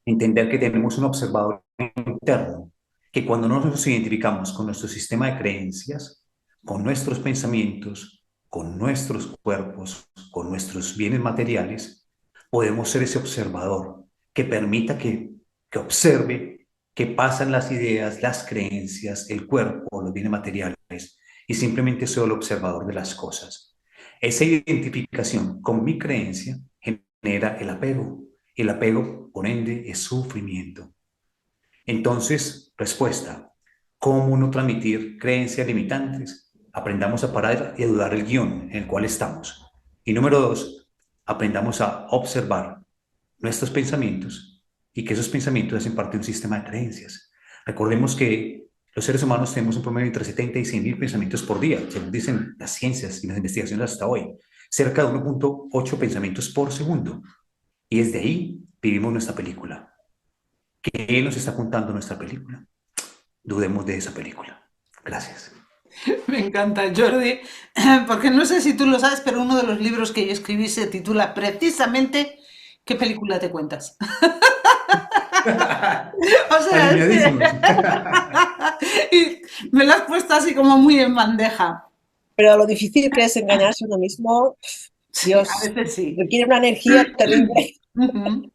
Entender que tenemos un observador interno, que cuando nos identificamos con nuestro sistema de creencias, con nuestros pensamientos, con nuestros cuerpos, con nuestros bienes materiales, podemos ser ese observador que permita que observe qué pasan las ideas, las creencias, el cuerpo, los bienes materiales, y simplemente soy el observador de las cosas. Esa identificación con mi creencia genera el apego. El apego, por ende, es sufrimiento. Entonces, respuesta, ¿cómo no transmitir creencias limitantes? Aprendamos a parar y a dudar el guión en el cual estamos. Y número dos, aprendamos a observar nuestros pensamientos y que esos pensamientos hacen parte de un sistema de creencias. Recordemos que los seres humanos tenemos un promedio entre 70 y 100 mil pensamientos por día, según dicen las ciencias y las investigaciones hasta hoy. Cerca de 1.8 pensamientos por segundo. Y desde ahí vivimos nuestra película. ¿Qué nos está contando nuestra película? Dudemos de esa película. Gracias. Me encanta, Jordi, porque no sé si tú lo sabes, pero uno de los libros que yo escribí se titula precisamente ¿Qué película te cuentas? O sea, es Alineadísimos. que y me lo has puesto así como muy en bandeja. Pero lo difícil que es engañarse a uno mismo, Sí, a Dios, veces sí. requiere una energía terrible. Ujú.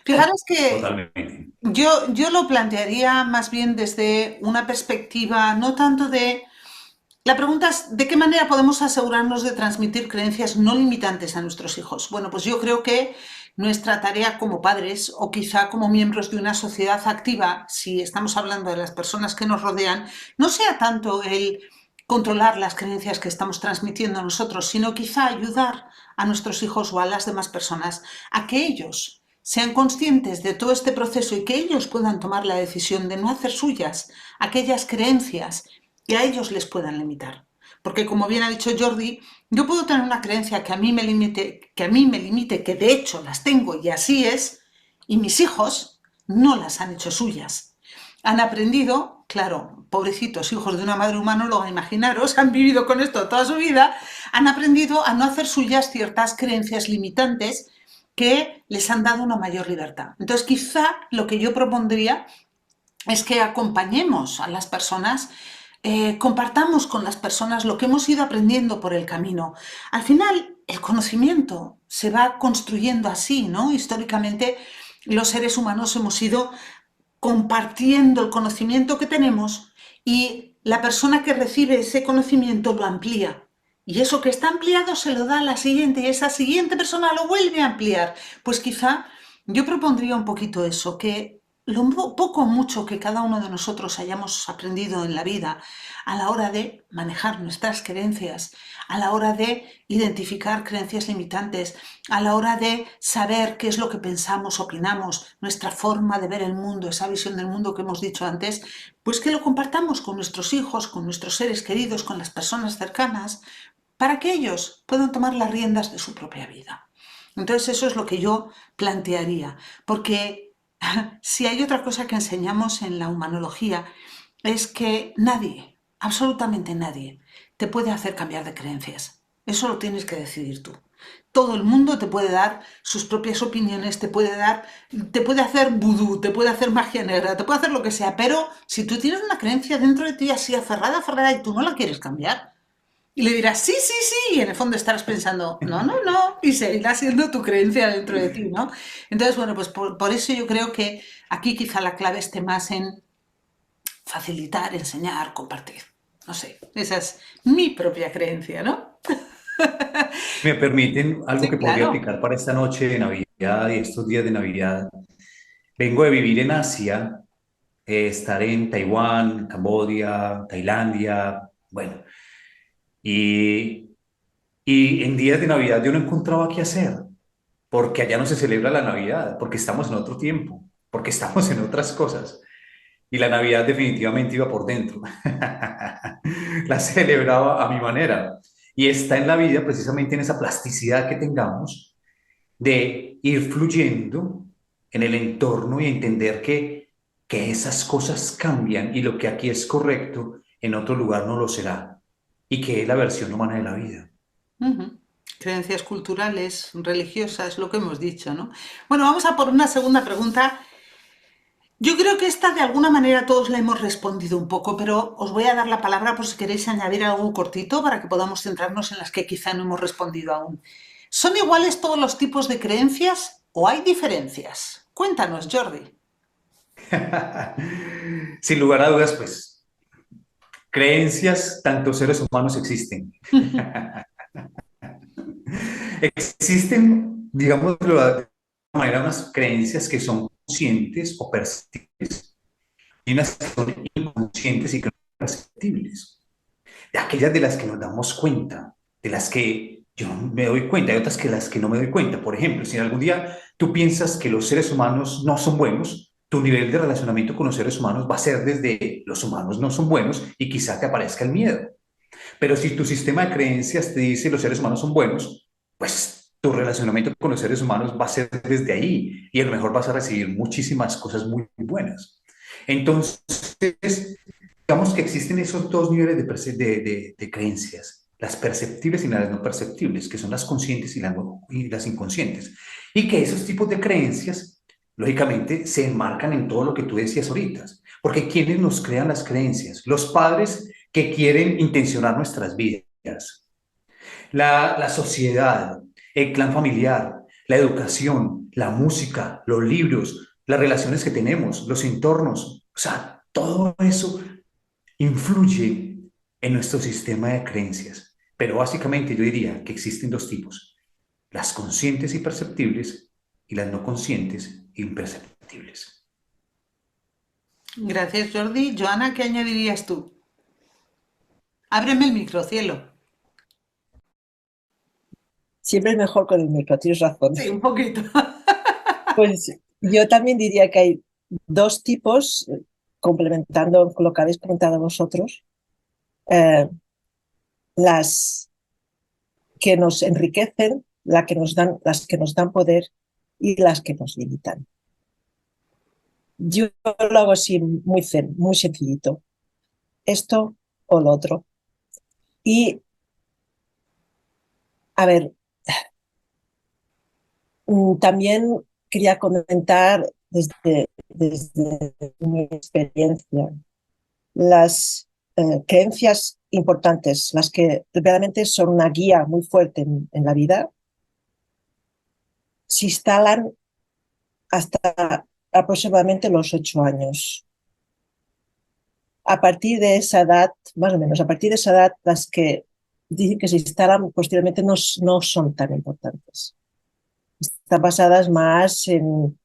Fijaros que Totalmente. yo lo plantearía más bien desde una perspectiva no tanto de... La pregunta es, ¿de qué manera podemos asegurarnos de transmitir creencias no limitantes a nuestros hijos? Bueno, pues yo creo que nuestra tarea como padres o quizá como miembros de una sociedad activa, si estamos hablando de las personas que nos rodean, no sea tanto el controlar las creencias que estamos transmitiendo nosotros, sino quizá ayudar a nuestros hijos o a las demás personas a que ellos sean conscientes de todo este proceso y que ellos puedan tomar la decisión de no hacer suyas aquellas creencias que a ellos les puedan limitar. Porque como bien ha dicho Jordi, yo puedo tener una creencia que a mí me limite, que de hecho las tengo y así es, y mis hijos no las han hecho suyas. Han aprendido, claro, pobrecitos hijos de una madre humanóloga, imaginaros, han vivido con esto toda su vida, han aprendido a no hacer suyas ciertas creencias limitantes que les han dado una mayor libertad. Entonces, quizá lo que yo propondría es que acompañemos a las personas, compartamos con las personas lo que hemos ido aprendiendo por el camino. Al final, el conocimiento se va construyendo así, ¿no? Históricamente, los seres humanos hemos ido compartiendo el conocimiento que tenemos y la persona que recibe ese conocimiento lo amplía. Y eso que está ampliado se lo da a la siguiente y esa siguiente persona lo vuelve a ampliar. Pues quizá yo propondría un poquito eso, que lo poco o mucho que cada uno de nosotros hayamos aprendido en la vida a la hora de manejar nuestras creencias, a la hora de identificar creencias limitantes, a la hora de saber qué es lo que pensamos, opinamos, nuestra forma de ver el mundo, esa visión del mundo que hemos dicho antes, pues que lo compartamos con nuestros hijos, con nuestros seres queridos, con las personas cercanas, para que ellos puedan tomar las riendas de su propia vida. Entonces eso es lo que yo plantearía, porque si hay otra cosa que enseñamos en la humanología es que nadie, absolutamente nadie, te puede hacer cambiar de creencias. Eso lo tienes que decidir tú. Todo el mundo te puede dar sus propias opiniones, te puede hacer vudú, te puede hacer magia negra, te puede hacer lo que sea, pero si tú tienes una creencia dentro de ti así aferrada, aferrada y tú no la quieres cambiar, y le dirás, sí, sí, sí, y en el fondo estarás pensando, no, no, no, y seguirá siendo tu creencia dentro de ti, ¿no? Entonces, bueno, pues por eso yo creo que aquí quizá la clave esté más en facilitar, enseñar, compartir. No sé, esa es mi propia creencia, ¿no? ¿Me permiten algo Sí, que podría claro. aplicar para esta noche de Navidad y estos días de Navidad? Vengo de vivir en Asia, estar en Taiwán, Camboya, Tailandia, Bueno, y, y en días de Navidad yo no encontraba qué hacer, porque allá no se celebra la Navidad, porque estamos en otro tiempo, porque estamos en otras cosas. Y la Navidad definitivamente iba por dentro. La celebraba a mi manera. Y está en la vida precisamente en esa plasticidad que tengamos de ir fluyendo en el entorno y entender que esas cosas cambian y lo que aquí es correcto, en otro lugar no lo será. Y que es la versión humana de la vida. Ujú. Creencias culturales, religiosas, lo que hemos dicho, ¿no? Bueno, vamos a por una segunda pregunta. Yo creo que esta de alguna manera todos la hemos respondido un poco, pero os voy a dar la palabra por si queréis añadir algo cortito para que podamos centrarnos en las que quizá no hemos respondido aún. ¿Son iguales todos los tipos de creencias o hay diferencias? Cuéntanos, Jordi. Sin lugar a dudas, pues, creencias, tanto seres humanos existen. Existen, digámoslo de alguna manera, unas creencias que son conscientes o perceptibles y unas que son inconscientes y que no son perceptibles. De aquellas de las que nos damos cuenta, de las que yo me doy cuenta, y otras que las que no me doy cuenta. Por ejemplo, si algún día tú piensas que los seres humanos no son buenos, tu nivel de relacionamiento con los seres humanos va a ser desde los humanos no son buenos y quizá te aparezca el miedo. Pero si tu sistema de creencias te dice los seres humanos son buenos, pues tu relacionamiento con los seres humanos va a ser desde ahí y a lo mejor vas a recibir muchísimas cosas muy buenas. Entonces, digamos que existen esos dos niveles de creencias, las perceptibles y las no perceptibles, que son las conscientes y las inconscientes. Y que esos tipos de creencias, lógicamente, se enmarcan en todo lo que tú decías ahorita. Porque ¿quiénes nos crean las creencias? Los padres que quieren intencionar nuestras vidas, la sociedad, el clan familiar, la educación, la música, los libros, las relaciones que tenemos, los entornos, o sea, todo eso influye en nuestro sistema de creencias. Pero básicamente yo diría que existen dos tipos, las conscientes y perceptibles y las no conscientes e imperceptibles. Gracias, Jordi. Joana, ¿qué añadirías tú? Ábreme el micro, cielo. Siempre es mejor con el micro, tienes razón. Sí, un poquito. Pues yo también diría que hay dos tipos, complementando con lo que habéis comentado vosotros, eh, las que nos enriquecen, las que nos dan poder y las que nos limitan. Yo lo hago así muy muy sencillito. Esto o lo otro. Y, a ver, también quería comentar desde mi experiencia las creencias importantes, las que realmente son una guía muy fuerte en la vida, se instalan hasta aproximadamente los 8 años. A partir de esa edad, más o menos, a partir de esa edad, las que dicen que se instalan posteriormente no son tan importantes. Están basadas más en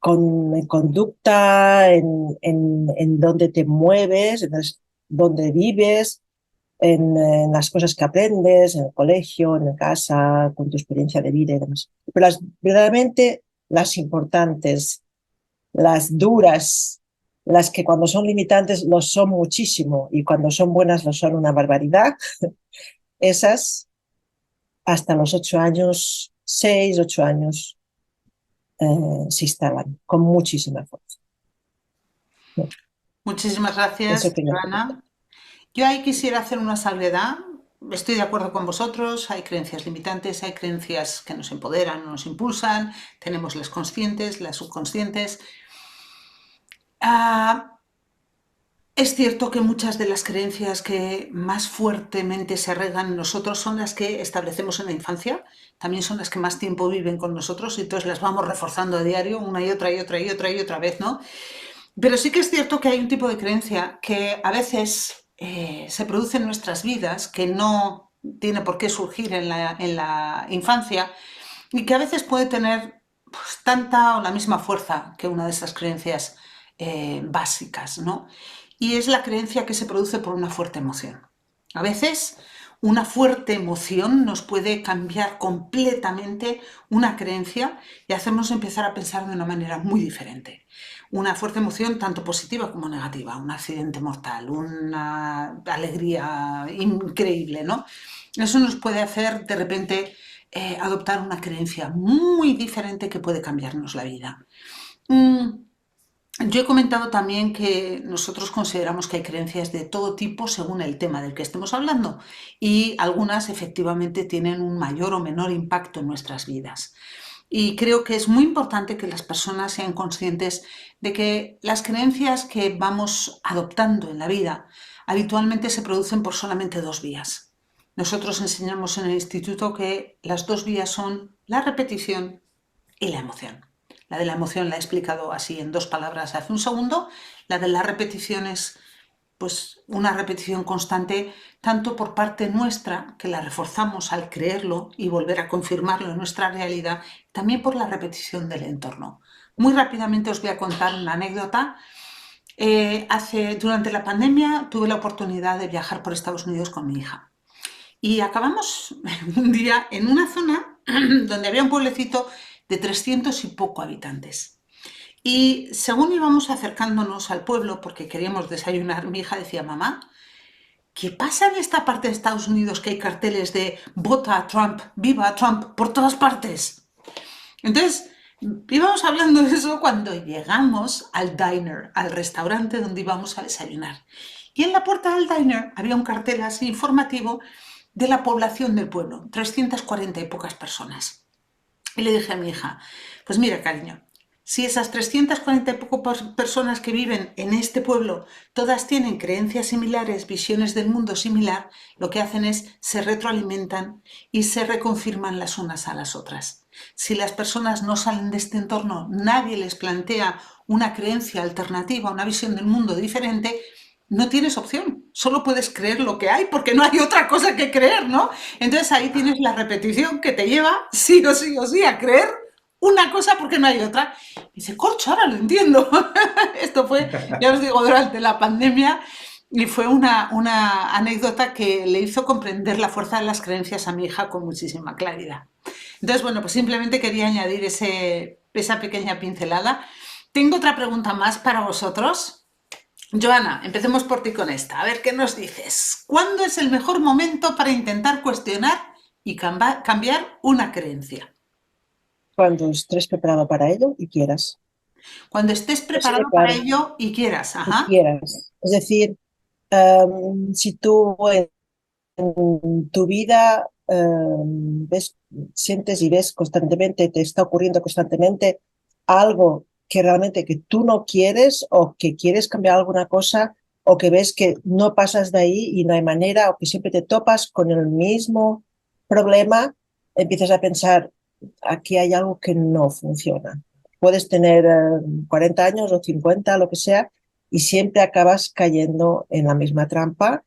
conducta, en dónde te mueves, dónde vives, en las cosas que aprendes, en el colegio, en casa, con tu experiencia de vida y demás. Pero verdaderamente las importantes, las duras, las que cuando son limitantes lo son muchísimo y cuando son buenas lo son una barbaridad, esas hasta los 8 años, 6, 8 años, se instalan con muchísima fuerza. Muchísimas Eso gracias, quería comentar. Joana. Yo ahí quisiera hacer una salvedad. Estoy de acuerdo con vosotros, hay creencias limitantes, hay creencias que nos empoderan, nos impulsan, tenemos las conscientes, las subconscientes. Ah, es cierto que muchas de las creencias que más fuertemente se arraigan en nosotros son las que establecemos en la infancia, también son las que más tiempo viven con nosotros y entonces las vamos reforzando a diario una y otra y otra y otra y otra vez, ¿no? Pero sí que es cierto que hay un tipo de creencia que a veces se produce en nuestras vidas, que no tiene por qué surgir en la infancia y que a veces puede tener pues, tanta o la misma fuerza que una de esas creencias básicas, ¿no? y es la creencia que se produce por una fuerte emoción. A veces una fuerte emoción nos puede cambiar completamente una creencia y hacernos empezar a pensar de una manera muy diferente. Una fuerte emoción tanto positiva como negativa, un accidente mortal, una alegría increíble, ¿no? Eso nos puede hacer de repente adoptar una creencia muy diferente que puede cambiarnos la vida. Yo he comentado también que nosotros consideramos que hay creencias de todo tipo según el tema del que estemos hablando y algunas efectivamente tienen un mayor o menor impacto en nuestras vidas. Y creo que es muy importante que las personas sean conscientes de que las creencias que vamos adoptando en la vida habitualmente se producen por solamente dos vías. Nosotros enseñamos en el instituto que las dos vías son la repetición y la emoción. La de la emoción la he explicado así en dos palabras hace un segundo. La de la repetición es pues una repetición constante tanto por parte nuestra, que la reforzamos al creerlo y volver a confirmarlo en nuestra realidad, también por la repetición del entorno. Muy rápidamente os voy a contar una anécdota. Durante la pandemia tuve la oportunidad de viajar por Estados Unidos con mi hija y acabamos un día en una zona donde había un pueblecito de 300 y poco habitantes. Y según íbamos acercándonos al pueblo, porque queríamos desayunar, mi hija decía, mamá, ¿qué pasa en esta parte de Estados Unidos que hay carteles de vota a Trump, viva Trump, por todas partes? Entonces, íbamos hablando de eso cuando llegamos al diner, al restaurante donde íbamos a desayunar. Y en la puerta del diner había un cartel así informativo de la población del pueblo, 340 y pocas personas. Y le dije a mi hija, pues mira, cariño, si esas 340 y pocas personas que viven en este pueblo, todas tienen creencias similares, visiones del mundo similar, lo que hacen es se retroalimentan y se reconfirman las unas a las otras. Si las personas no salen de este entorno, nadie les plantea una creencia alternativa, una visión del mundo diferente, no tienes opción, solo puedes creer lo que hay porque no hay otra cosa que creer, ¿no? Entonces ahí tienes la repetición que te lleva sí o sí o sí a creer una cosa porque no hay otra. Y dice, corcho, ahora lo entiendo. Esto fue, ya os digo, durante la pandemia y fue una anécdota que le hizo comprender la fuerza de las creencias a mi hija con muchísima claridad. Entonces, bueno, pues simplemente quería añadir esa pequeña pincelada. Tengo otra pregunta más para vosotros. Joana, empecemos por ti con esta. A ver qué nos dices. ¿Cuándo es el mejor momento para intentar cuestionar y cambiar una creencia? Cuando estés preparado para ello y quieras. Cuando estés Así de preparado para claro, ello y quieras. y Ajá. quieras. Es decir, si tú en tu vida ves, sientes y ves constantemente, te está ocurriendo constantemente algo que realmente que tú no quieres o que quieres cambiar alguna cosa o que ves que no pasas de ahí y no hay manera o que siempre te topas con el mismo problema, empiezas a pensar, aquí hay algo que no funciona. Puedes tener 40 años o 50, lo que sea, y siempre acabas cayendo en la misma trampa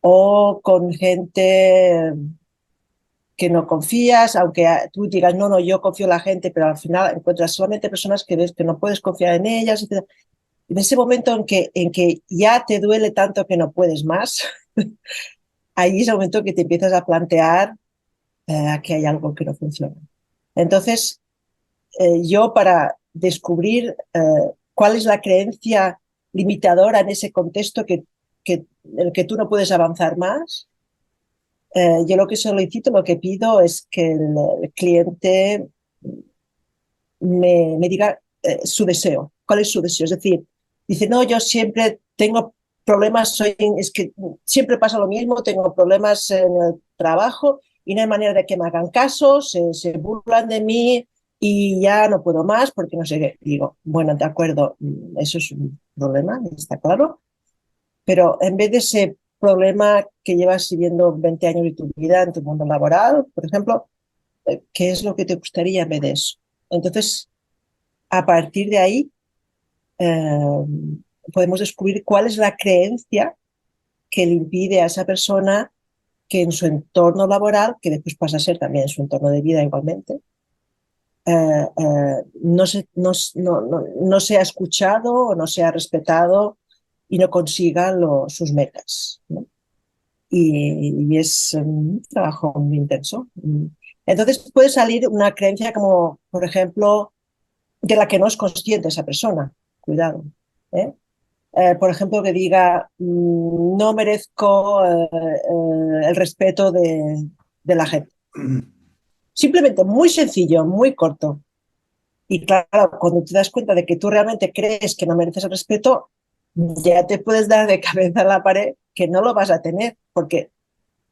o con gente que no confías, aunque tú digas, no, no, yo confío en la gente, pero al final encuentras solamente personas que ves que no puedes confiar en ellas. Etc. En ese momento en que ya te duele tanto que no puedes más, ahí es el momento que te empiezas a plantear que hay algo que no funciona. Entonces, yo para descubrir cuál es la creencia limitadora en ese contexto en el que tú no puedes avanzar más, yo lo que solicito, lo que pido es que el cliente me diga su deseo, cuál es su deseo. Es decir, dice, no, yo siempre tengo problemas, es que siempre pasa lo mismo, tengo problemas en el trabajo y no hay manera de que me hagan caso, se burlan de mí y ya no puedo más porque no sé qué. Digo, bueno, de acuerdo, eso es un problema, está claro, pero en vez de ese problema que llevas viviendo 20 años de tu vida en tu mundo laboral, por ejemplo, ¿qué es lo que te gustaría en vez de eso? Entonces, a partir de ahí, eh, podemos descubrir cuál es la creencia que le impide a esa persona que en su entorno laboral, que después pasa a ser también su entorno de vida igualmente, no se ha escuchado o no se ha respetado y no consiga sus metas, ¿no? Y es un trabajo muy intenso. Entonces puede salir una creencia como, por ejemplo, de la que no es consciente esa persona. Cuidado. ¿Eh? Por ejemplo, que diga, no merezco el respeto de la gente. Simplemente muy sencillo, muy corto. Y claro, cuando te das cuenta de que tú realmente crees que no mereces el respeto, ya te puedes dar de cabeza a la pared que no lo vas a tener, porque,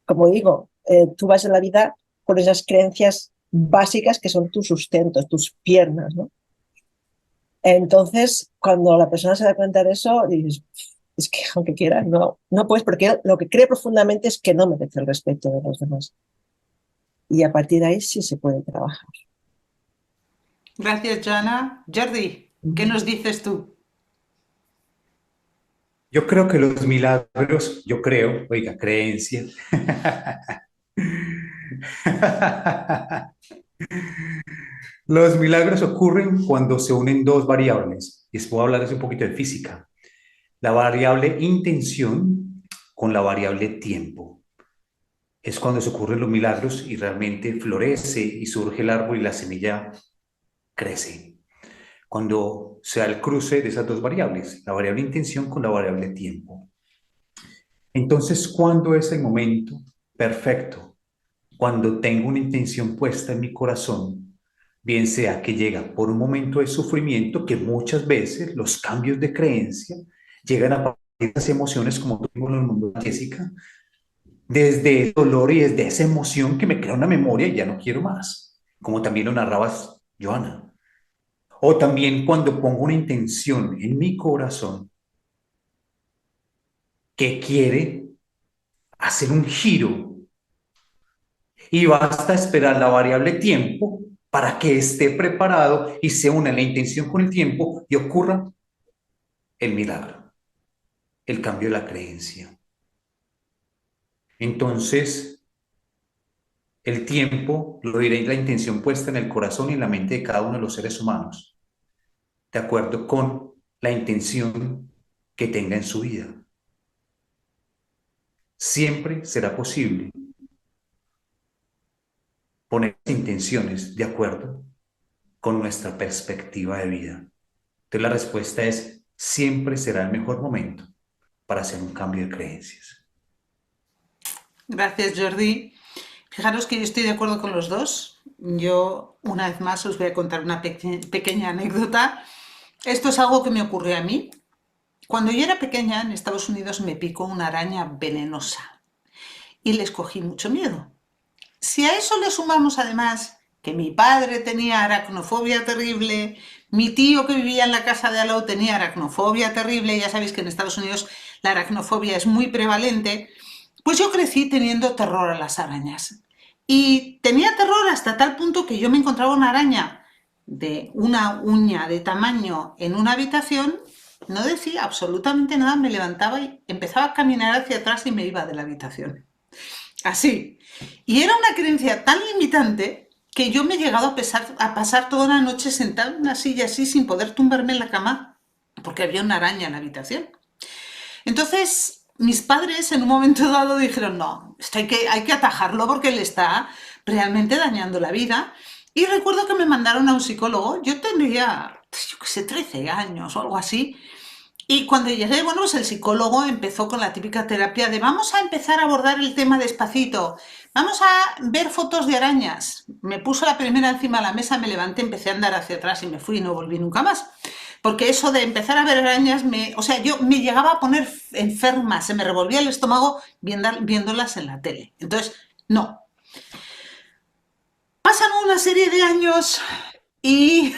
como digo, tú vas en la vida con esas creencias básicas que son tu sustento, tus piernas, ¿no? Entonces, cuando la persona se da cuenta de eso, dices, es que aunque quieras, no puedes, porque lo que cree profundamente es que no merece el respeto de los demás. Y a partir de ahí sí se puede trabajar. Gracias, Joana. Jordi, ¿qué nos dices tú? Yo creo que los milagros, yo creo, oiga, creencia. Los milagros ocurren cuando se unen dos variables. Y les puedo hablar un poquito de física. La variable intención con la variable tiempo. Es cuando se ocurren los milagros y realmente florece y surge el árbol y la semilla crece. Cuando se da el cruce de esas dos variables, la variable intención con la variable tiempo. Entonces, ¿cuándo es el momento perfecto? Cuando tengo una intención puesta en mi corazón, bien sea que llega por un momento de sufrimiento, que muchas veces los cambios de creencia llegan a partir de esas emociones, como tuvimos en el mundo de Jessica, desde el dolor y desde esa emoción que me crea una memoria y ya no quiero más, como también lo narrabas, Joana. O también cuando pongo una intención en mi corazón que quiere hacer un giro y basta esperar la variable tiempo para que esté preparado y se una la intención con el tiempo y ocurra el milagro, el cambio de la creencia. Entonces, el tiempo lo diré la intención puesta en el corazón y en la mente de cada uno de los seres humanos, de acuerdo con la intención que tenga en su vida. Siempre será posible poner intenciones de acuerdo con nuestra perspectiva de vida. Entonces la respuesta es, siempre será el mejor momento para hacer un cambio de creencias. Gracias, Jordi. Fijaros que yo estoy de acuerdo con los dos. Yo, una vez más, os voy a contar una pequeña anécdota. Esto es algo que me ocurrió a mí. Cuando yo era pequeña, en Estados Unidos me picó una araña venenosa y les cogí mucho miedo. Si a eso le sumamos además que mi padre tenía aracnofobia terrible, mi tío que vivía en la casa de al lado tenía aracnofobia terrible, ya sabéis que en Estados Unidos la aracnofobia es muy prevalente, pues yo crecí teniendo terror a las arañas. Y tenía terror hasta tal punto que yo me encontraba una araña de una uña de tamaño en una habitación, no decía absolutamente nada, me levantaba y empezaba a caminar hacia atrás y me iba de la habitación. Así. Y era una creencia tan limitante que yo me he llegado a pasar toda la noche sentada en una silla así sin poder tumbarme en la cama porque había una araña en la habitación. Entonces, mis padres en un momento dado dijeron, no, esto hay que atajarlo porque le está realmente dañando la vida. Y recuerdo que me mandaron a un psicólogo, yo tendría, yo qué sé, 13 años o algo así. Y cuando llegué, bueno, pues el psicólogo empezó con la típica terapia de vamos a empezar a abordar el tema despacito, vamos a ver fotos de arañas. Me puso la primera encima de la mesa, me levanté, empecé a andar hacia atrás y me fui y no volví nunca más. Porque eso de empezar a ver arañas, yo me llegaba a poner enferma, se me revolvía el estómago viéndolas en la tele. Entonces, no. Pasan una serie de años y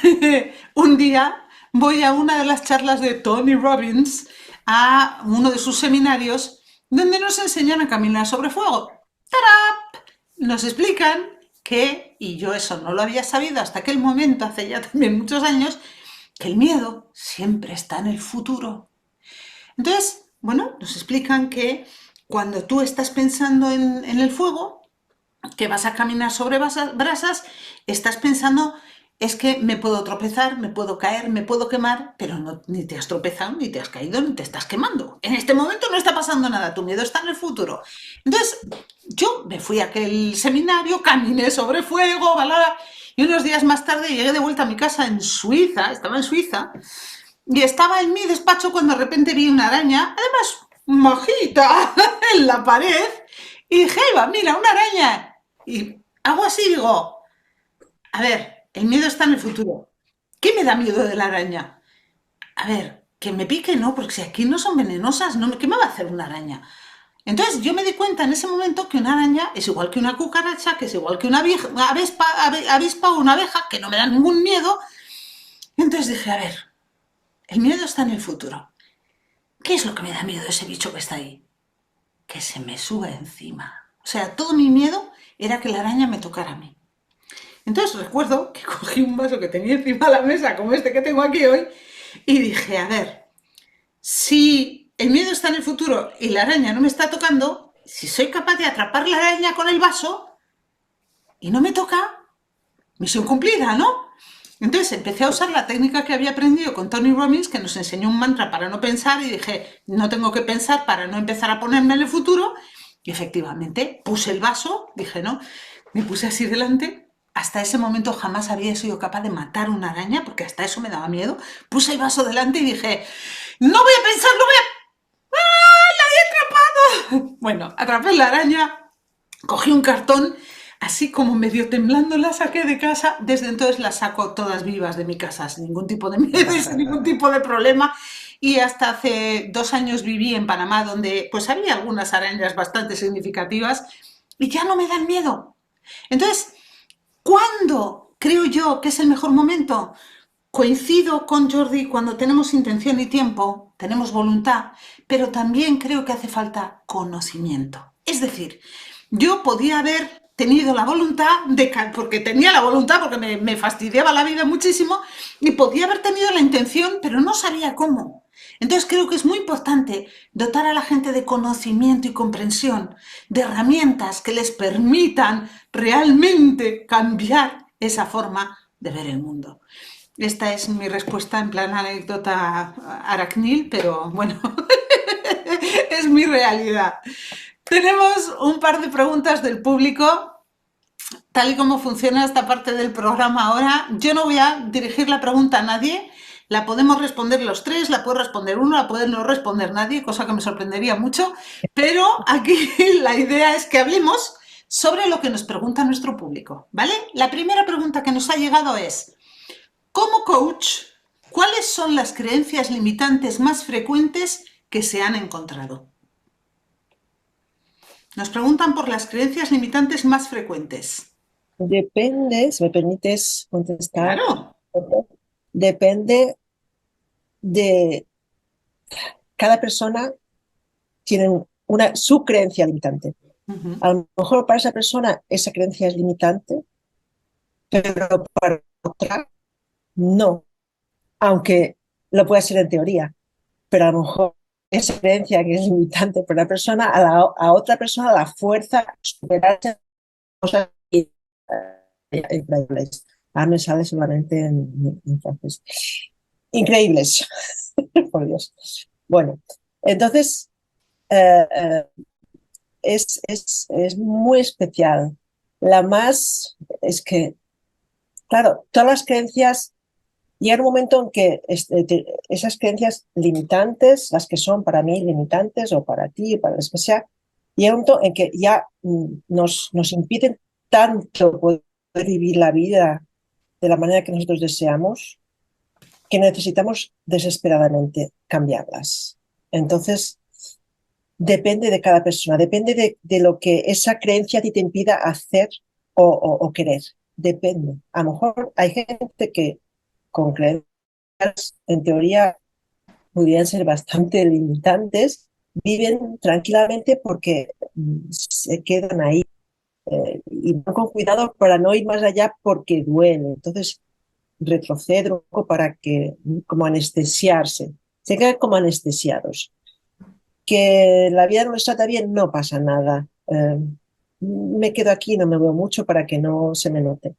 un día voy a una de las charlas de Tony Robbins, a uno de sus seminarios, donde nos enseñan a caminar sobre fuego. ¡Tarap! Nos explican que, y yo eso no lo había sabido hasta aquel momento, hace ya también muchos años, que el miedo siempre está en el futuro. Entonces, bueno, nos explican que cuando tú estás pensando en el fuego, que vas a caminar sobre brasas, estás pensando es que me puedo tropezar, me puedo caer, me puedo quemar, pero no, ni te has tropezado, ni te has caído, ni te estás quemando. En este momento no está pasando nada, tu miedo está en el futuro. Entonces, yo me fui a aquel seminario, caminé sobre fuego, balada, y unos días más tarde llegué de vuelta a mi casa en Suiza, estaba en Suiza, y estaba en mi despacho cuando de repente vi una araña, además majita, en la pared, y dije, Eva, mira, una araña. Y hago así, digo, a ver, el miedo está en el futuro. ¿Qué me da miedo de la araña? A ver, que me pique, no, porque si aquí no son venenosas, no, ¿qué me va a hacer una araña? Entonces yo me di cuenta en ese momento que una araña es igual que una cucaracha, que es igual que una avispa o una abeja, que no me da ningún miedo. Entonces dije, a ver, el miedo está en el futuro. ¿Qué es lo que me da miedo de ese bicho que está ahí? Que se me suba encima. O sea, todo mi miedo era que la araña me tocara a mí. Entonces recuerdo que cogí un vaso que tenía encima de la mesa, como este que tengo aquí hoy, y dije, a ver, si el miedo está en el futuro y la araña no me está tocando, si soy capaz de atrapar la araña con el vaso y no me toca, misión cumplida, ¿no? Entonces empecé a usar la técnica que había aprendido con Tony Robbins, que nos enseñó un mantra para no pensar, y dije, no tengo que pensar para no empezar a ponerme en el futuro. Y efectivamente, puse el vaso, dije, no, me puse así delante. Hasta ese momento jamás había sido capaz de matar una araña, porque hasta eso me daba miedo. Puse el vaso delante y dije, no voy a pensar, no voy a... ¡Ah, la he atrapado! Bueno, atrapé la araña, cogí un cartón, así como medio temblando la saqué de casa. Desde entonces las saco todas vivas de mi casa, sin ningún tipo de miedo y sin ningún tipo de problema. Y hasta hace 2 años viví en Panamá, donde pues había algunas arañas bastante significativas y ya no me dan miedo. Entonces, ¿cuándo creo yo que es el mejor momento? Coincido con Jordi cuando tenemos intención y tiempo, tenemos voluntad, pero también creo que hace falta conocimiento. Es decir, yo podía haber tenido la voluntad, porque tenía la voluntad, porque me fastidiaba la vida muchísimo, y podía haber tenido la intención, pero no sabía cómo. Entonces creo que es muy importante dotar a la gente de conocimiento y comprensión, de herramientas que les permitan realmente cambiar esa forma de ver el mundo. Esta es mi respuesta en plan anécdota aracnil, pero bueno, es mi realidad. Tenemos un par de preguntas del público. Tal y como funciona esta parte del programa ahora, yo no voy a dirigir la pregunta a nadie. La podemos responder los tres, la puede responder uno, la puede no responder nadie, cosa que me sorprendería mucho. Pero aquí la idea es que hablemos sobre lo que nos pregunta nuestro público, ¿vale? La primera pregunta que nos ha llegado es: como coach, ¿cuáles son las creencias limitantes más frecuentes que se han encontrado? Nos preguntan por las creencias limitantes más frecuentes. Depende, si me permites contestar, Claro. depende de cada persona tiene su creencia limitante. Uh-huh. A lo mejor para esa persona esa creencia es limitante, pero para otra no, aunque lo pueda ser en teoría, pero a lo mejor esa creencia que es limitante para una persona, a otra persona la fuerza a superarse cosas increíbles. Ahora me sale solamente en francés. Increíbles, por Dios. Bueno, entonces es muy especial. La más es que, claro, todas las creencias, llega un momento en que esas creencias limitantes, las que son para mí limitantes o para ti, para las que sea, llega un momento en que ya nos impiden tanto poder vivir la vida de la manera que nosotros deseamos, que necesitamos desesperadamente cambiarlas. Entonces, depende de cada persona, depende de lo que esa creencia a ti te impida hacer o querer. Depende. A lo mejor hay gente que con creencias, en teoría, podrían ser bastante limitantes, viven tranquilamente porque se quedan ahí y van con cuidado para no ir más allá porque duele. Entonces, retroceder un poco para que, como anestesiarse, se quedan como anestesiados. Que la vida no les trata bien, no pasa nada. Me quedo aquí, no me veo mucho para que no se me note.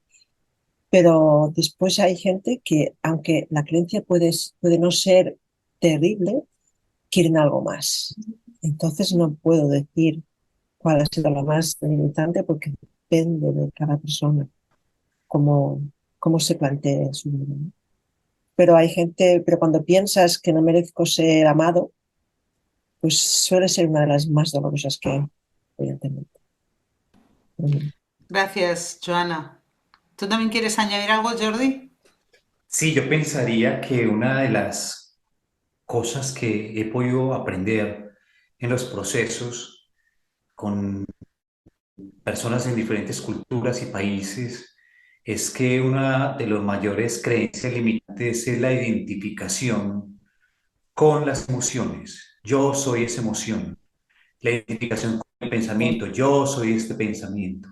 Pero después hay gente que, aunque la creencia puede no ser terrible, quieren algo más. Entonces no puedo decir cuál ha sido la más limitante porque depende de cada persona, cómo, cómo se plantea su vida, ¿no? Pero hay gente, pero cuando piensas que no merezco ser amado, pues suele ser una de las más dolorosas que hay, evidentemente. Mm. Gracias, Joana. ¿Tú también quieres añadir algo, Jordi? Sí, yo pensaría que una de las cosas que he podido aprender en los procesos con personas en diferentes culturas y países es que una de las mayores creencias limitantes es la identificación con las emociones. Yo soy esa emoción. La identificación con el pensamiento. Yo soy este pensamiento.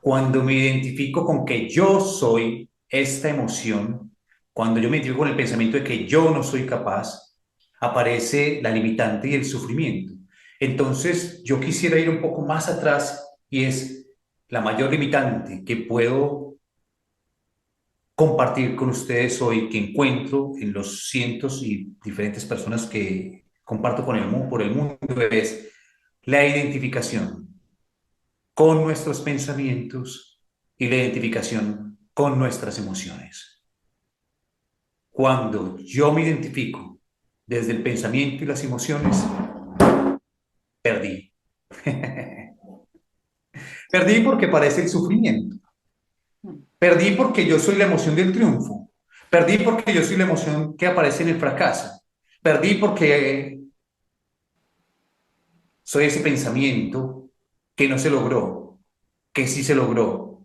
Cuando me identifico con que yo soy esta emoción, cuando yo me identifico con el pensamiento de que yo no soy capaz, aparece la limitante y el sufrimiento. Entonces, yo quisiera ir un poco más atrás y es la mayor limitante que puedo compartir con ustedes hoy, que encuentro en los cientos y diferentes personas que comparto con por el mundo, es la identificación con nuestros pensamientos y la identificación con nuestras emociones. Cuando yo me identifico desde el pensamiento y las emociones, perdí. Perdí porque parece el sufrimiento. Perdí porque yo soy la emoción del triunfo. Perdí porque yo soy la emoción que aparece en el fracaso. Perdí porque soy ese pensamiento que no se logró, que sí se logró.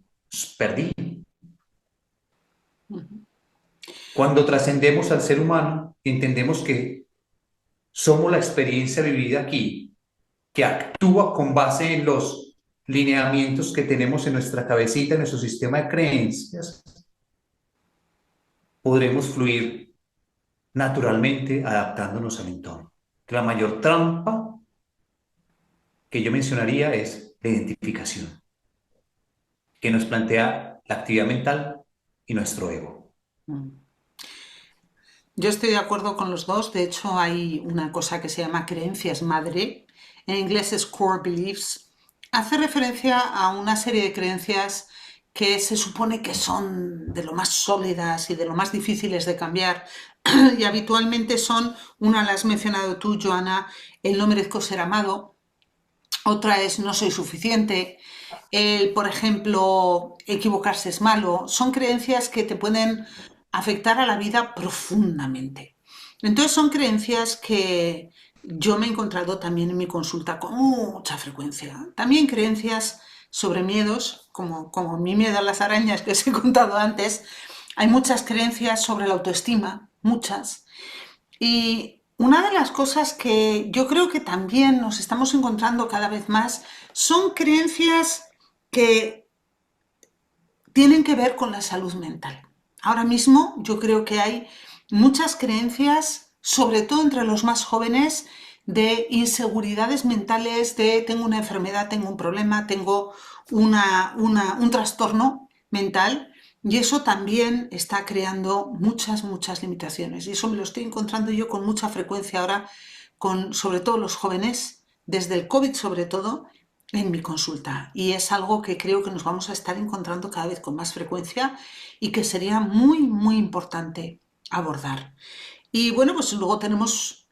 Perdí. Cuando trascendemos al ser humano, entendemos que somos la experiencia vivida aquí, que actúa con base en los lineamientos que tenemos en nuestra cabecita, en nuestro sistema de creencias, podremos fluir naturalmente adaptándonos al entorno. La mayor trampa que yo mencionaría es la identificación, que nos plantea la actividad mental y nuestro ego. Yo estoy de acuerdo con los dos. De hecho, hay una cosa que se llama creencias madre. En inglés es core beliefs. Hace referencia a una serie de creencias que se supone que son de lo más sólidas y de lo más difíciles de cambiar. Y habitualmente son, una la has mencionado tú, Joana, el no merezco ser amado. Otra es no soy suficiente. El, por ejemplo, equivocarse es malo. Son creencias que te pueden afectar a la vida profundamente. Entonces son creencias que yo me he encontrado también en mi consulta con mucha frecuencia. También creencias sobre miedos, como mi miedo a las arañas que os he contado antes. Hay muchas creencias sobre la autoestima, muchas. Y una de las cosas que yo creo que también nos estamos encontrando cada vez más son creencias que tienen que ver con la salud mental. Ahora mismo yo creo que hay muchas creencias, sobre todo entre los más jóvenes, de inseguridades mentales, de tengo una enfermedad, tengo un problema, tengo un trastorno mental, y eso también está creando muchas limitaciones. Y eso me lo estoy encontrando yo con mucha frecuencia ahora, con sobre todo los jóvenes, desde el COVID sobre todo, en mi consulta. Y es algo que creo que nos vamos a estar encontrando cada vez con más frecuencia y que sería muy importante abordar. Y bueno, pues luego tenemos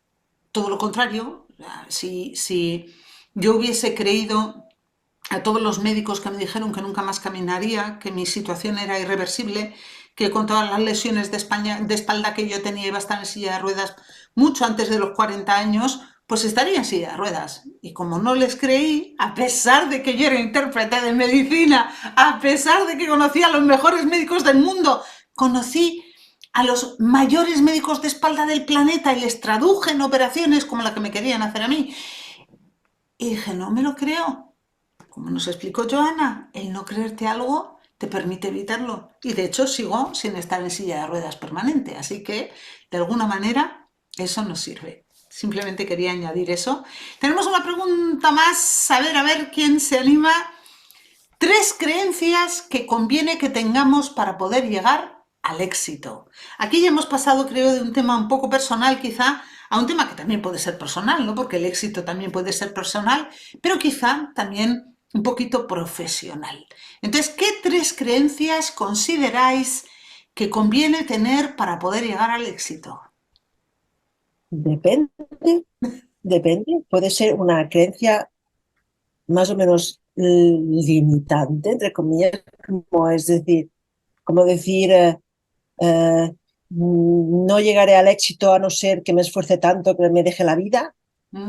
todo lo contrario. Si yo hubiese creído a todos los médicos que me dijeron que nunca más caminaría, que mi situación era irreversible, que con todas las lesiones de espalda que yo tenía iba a estar en silla de ruedas mucho antes de los 40 años, pues estaría en silla de ruedas. Y como no les creí, a pesar de que yo era intérprete de medicina, a pesar de que conocía a los mejores médicos del mundo, conocí a los mayores médicos de espalda del planeta y les traduje en operaciones como la que me querían hacer a mí. Y dije, no me lo creo. Como nos explicó Joana, el no creerte algo te permite evitarlo. Y de hecho sigo sin estar en silla de ruedas permanente. Así que, de alguna manera, eso nos sirve. Simplemente quería añadir eso. Tenemos una pregunta más. A ver quién se anima. 3 creencias que conviene que tengamos para poder llegar al éxito. Aquí ya hemos pasado, creo, de un tema un poco personal quizá a un tema que también puede ser personal, ¿no? Porque el éxito también puede ser personal, pero quizá también un poquito profesional. Entonces, ¿qué 3 creencias consideráis que conviene tener para poder llegar al éxito? Depende, depende. Puede ser una creencia más o menos limitante, entre comillas, como decir, no llegaré al éxito a no ser que me esfuerce tanto que me deje la vida,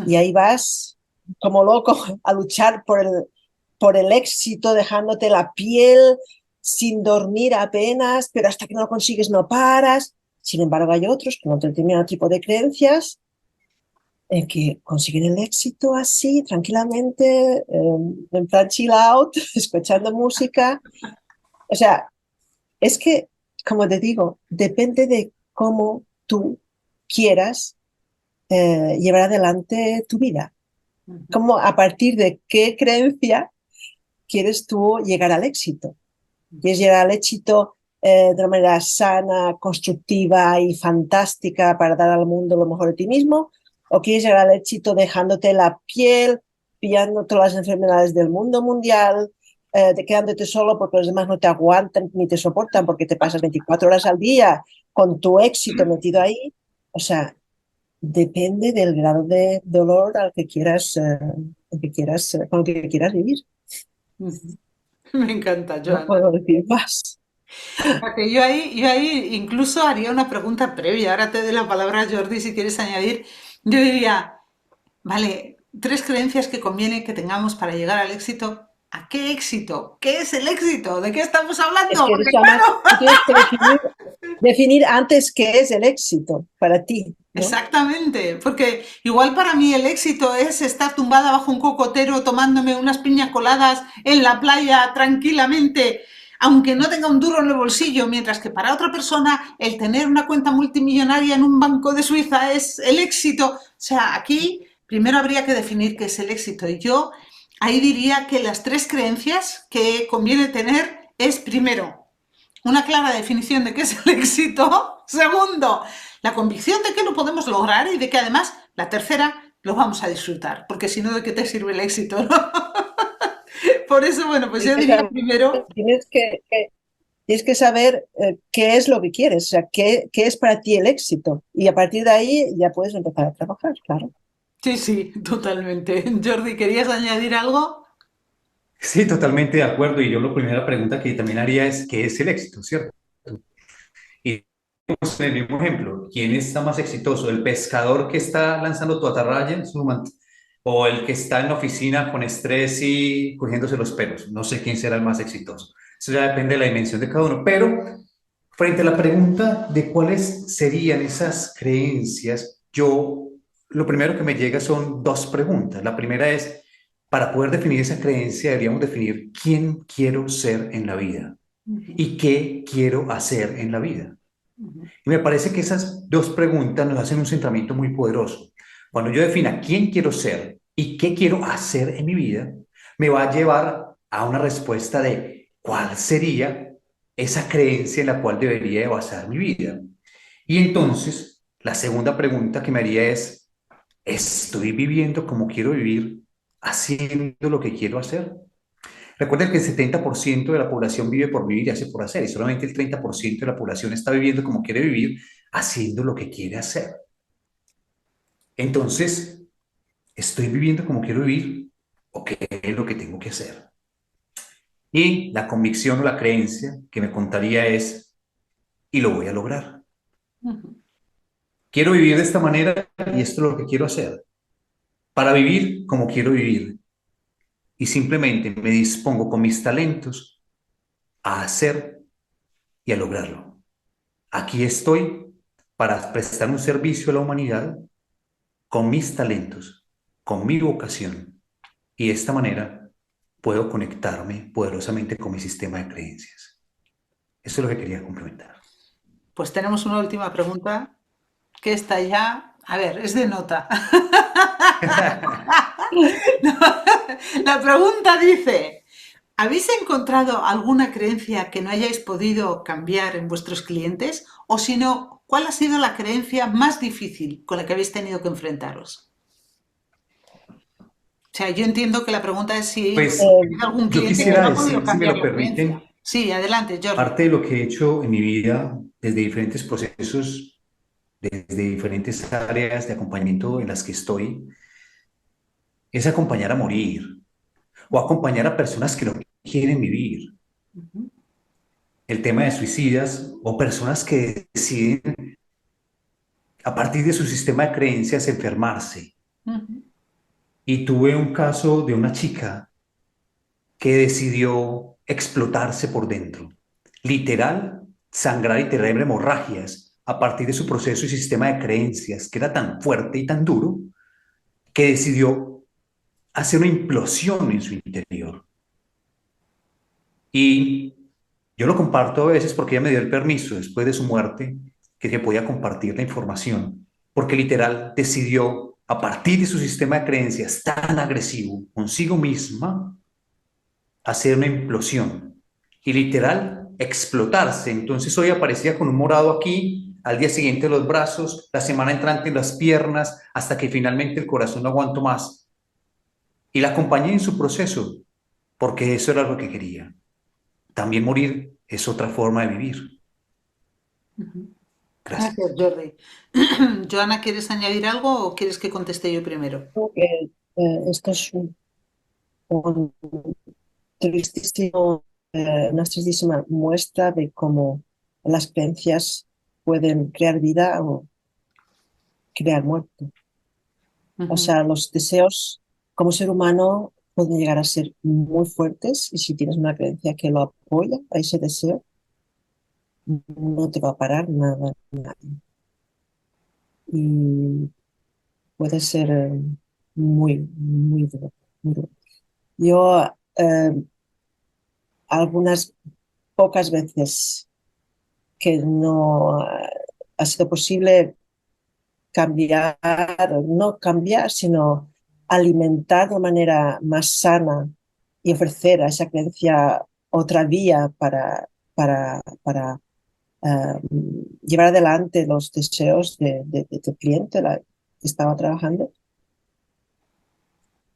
y ahí vas como loco a luchar por el éxito, dejándote la piel sin dormir apenas, pero hasta que no lo consigues no paras. Sin embargo, hay otros que no tienen determinado tipo de creencias en que consiguen el éxito así, tranquilamente, en plan chill out, escuchando música. O sea, es que, como te digo, depende de cómo tú quieras llevar adelante tu vida. Como a partir de qué creencia quieres tú llegar al éxito. ¿Quieres llegar al éxito de una manera sana, constructiva y fantástica para dar al mundo lo mejor de ti mismo? ¿O quieres llegar al éxito dejándote la piel, pillando todas las enfermedades del mundo mundial, quedándote solo porque los demás no te aguantan ni te soportan porque te pasas 24 horas al día con tu éxito metido ahí? O sea, depende del grado de dolor al que quieras, con el que quieras vivir. Me encanta, No Joana. puedo decir más. Porque yo ahí incluso haría una pregunta previa. Ahora te doy la palabra a Jordi si quieres añadir. Yo diría, vale, 3 creencias que conviene que tengamos para llegar al éxito. ¿A qué éxito? ¿Qué es el éxito? ¿De qué estamos Es hablando? que Porque eso además claro, tú tienes que definir antes qué es el éxito para ti, ¿no? exactamente, porque igual para mí el éxito es estar tumbada bajo un cocotero tomándome unas piñas coladas en la playa tranquilamente, aunque no tenga un duro en el bolsillo, mientras que para otra persona el tener una cuenta multimillonaria en un banco de Suiza es el éxito. O sea, aquí primero habría que definir qué es el éxito. Y yo ahí diría que las 3 creencias que conviene tener es, primero, una clara definición de qué es el éxito. Segundo, la convicción de que lo podemos lograr y de que además, la tercera, lo vamos a disfrutar, porque si no, ¿de qué te sirve el éxito? ¿No? Por eso, bueno, pues Tienes yo que diría saber, primero, tienes que saber qué es lo que quieres, o sea, qué es para ti el éxito. Y a partir de ahí ya puedes empezar a trabajar, claro. sí, sí, totalmente. Jordi, ¿querías añadir algo? Sí, totalmente de acuerdo. Y yo la primera pregunta que también haría es, ¿qué es el éxito, cierto? Y pues, en el mismo ejemplo, ¿quién está más exitoso? ¿El pescador que está lanzando tu atarraya en su momento? ¿O el que está en la oficina con estrés y cogiéndose los pelos? No sé quién será el más exitoso. Eso ya depende de la dimensión de cada uno. Pero frente a la pregunta de cuáles serían esas creencias, yo lo primero que me llega son 2 preguntas. La primera es, para poder definir esa creencia, deberíamos definir quién quiero ser en la vida y qué quiero hacer en la vida. Y me parece que esas 2 preguntas nos hacen un centramiento muy poderoso. Cuando yo defina quién quiero ser y qué quiero hacer en mi vida, me va a llevar a una respuesta de cuál sería esa creencia en la cual debería basar mi vida. Y entonces, la segunda pregunta que me haría es, ¿estoy viviendo como quiero vivir, haciendo lo que quiero hacer? Recuerden que el 70% de la población vive por vivir y hace por hacer, y solamente el 30% de la población está viviendo como quiere vivir, haciendo lo que quiere hacer. Entonces, ¿estoy viviendo como quiero vivir o qué es lo que tengo que hacer? Y la convicción o la creencia que me contaría es, y lo voy a lograr. Quiero vivir de esta manera y esto es lo que quiero hacer. Para vivir como quiero vivir. Y simplemente me dispongo con mis talentos a hacer y a lograrlo. Aquí estoy para prestar un servicio a la humanidad con mis talentos, con mi vocación, y de esta manera puedo conectarme poderosamente con mi sistema de creencias. Eso es lo que quería complementar. Pues tenemos una última pregunta que está ya, a ver, es de nota. La pregunta dice, ¿Habéis encontrado alguna creencia que no hayáis podido cambiar en vuestros clientes? O si no, ¿cuál ha sido la creencia más difícil con la que habéis tenido que enfrentaros? O sea, yo entiendo que la pregunta es si Pues ha Eh, habido algún yo cliente que no quisiera ha podido decir, si me cambiar lo la creencia. permiten, Sí, adelante, Jordi. parte de lo que he hecho en mi vida, desde diferentes procesos, desde diferentes áreas de acompañamiento en las que estoy, es acompañar a morir o acompañar a personas que no quieren vivir. Ujú, El tema de suicidas o personas que deciden a partir de su sistema de creencias enfermarse. ujú, Y tuve un caso de una chica que decidió explotarse por dentro, literal, sangrar y tener hemorragias a partir de su proceso y sistema de creencias, que era tan fuerte y tan duro, que decidió hacer una implosión en su interior. Y yo lo comparto a veces porque ella me dio el permiso después de su muerte, que se podía compartir la información, porque literal decidió, a partir de su sistema de creencias tan agresivo consigo misma, hacer una implosión y literal explotarse. Entonces hoy aparecía con un morado aquí, al día siguiente los brazos, la semana entrante las piernas, hasta que finalmente el corazón no aguantó más. Y la acompañé en su proceso, porque eso era lo que quería. También morir es otra forma de vivir. ujú. Gracias, Gracias. Jordi. Joana, ¿quieres añadir algo o quieres que conteste yo primero? Creo que esto es un tristísimo, una tristísima muestra de cómo las creencias pueden crear vida o crear muerte. O Ujú, sea, los deseos como ser humano pueden llegar a ser muy fuertes y si tienes una creencia que lo apoya a ese deseo, no te va a parar nada, nadie. Y puede ser muy duro, muy duro. Yo algunas pocas veces que no ha sido posible cambiar, no cambiar, sino alimentar de manera más sana y ofrecer a esa creencia otra vía para llevar adelante los deseos de tu cliente que estaba trabajando,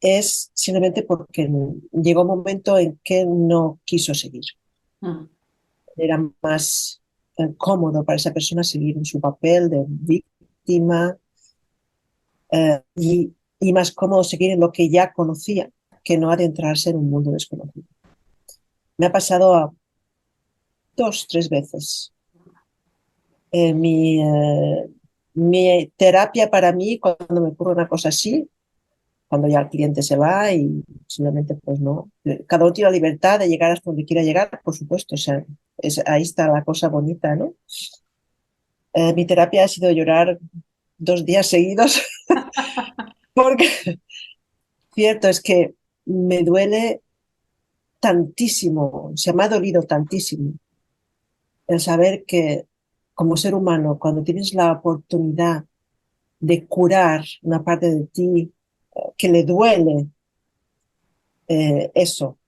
es simplemente porque llegó un momento en que no quiso seguir. ujú. Era más cómodo para esa persona seguir en su papel de víctima y más cómodo seguir en lo que ya conocía que no adentrarse en un mundo desconocido. Me ha pasado a dos, tres veces. Mi terapia para mí, cuando me ocurre una cosa así, cuando ya el cliente se va y simplemente pues no. Cada uno tiene la libertad de llegar hasta donde quiera llegar, por supuesto. O sea, ahí está la cosa bonita, ¿no? Mi terapia ha sido llorar 2 días seguidos, porque cierto es que me duele tantísimo, se me ha dolido tantísimo el saber que como ser humano, cuando tienes la oportunidad de curar una parte de ti que le duele eso, o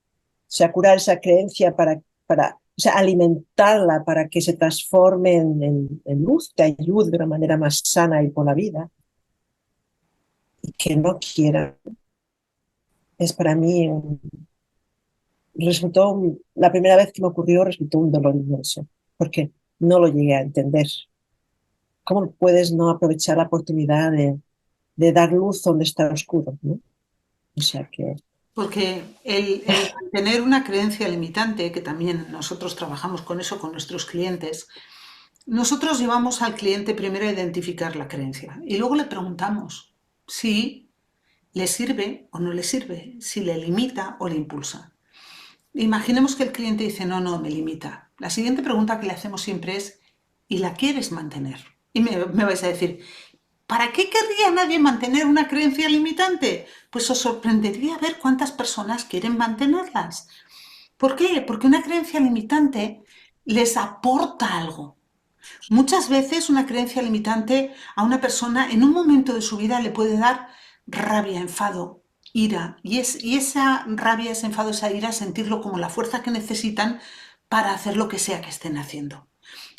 sea, curar esa creencia o sea, alimentarla para que se transforme en luz, te ayude de una manera más sana y por la vida, y que no quiera, es para mí la primera vez que me ocurrió resultó un dolor inmenso, porque no lo llegué a entender. ¿Cómo puedes no aprovechar la oportunidad de dar luz donde está oscuro, ¿no? O sea que, Porque el tener una creencia limitante, que también nosotros trabajamos con eso con nuestros clientes, nosotros llevamos al cliente primero a identificar la creencia y luego le preguntamos si le sirve o no le sirve, si le limita o le impulsa. Imaginemos que el cliente dice, no, no, me limita. La siguiente pregunta que le hacemos siempre es, ¿y la quieres mantener? Y me vais a decir, ¿para qué querría nadie mantener una creencia limitante? Pues os sorprendería ver cuántas personas quieren mantenerlas. ¿Por qué? Porque una creencia limitante les aporta algo. Muchas veces una creencia limitante a una persona en un momento de su vida le puede dar rabia, enfado, ira y esa rabia, ese enfado, esa ira, sentirlo como la fuerza que necesitan para hacer lo que sea que estén haciendo.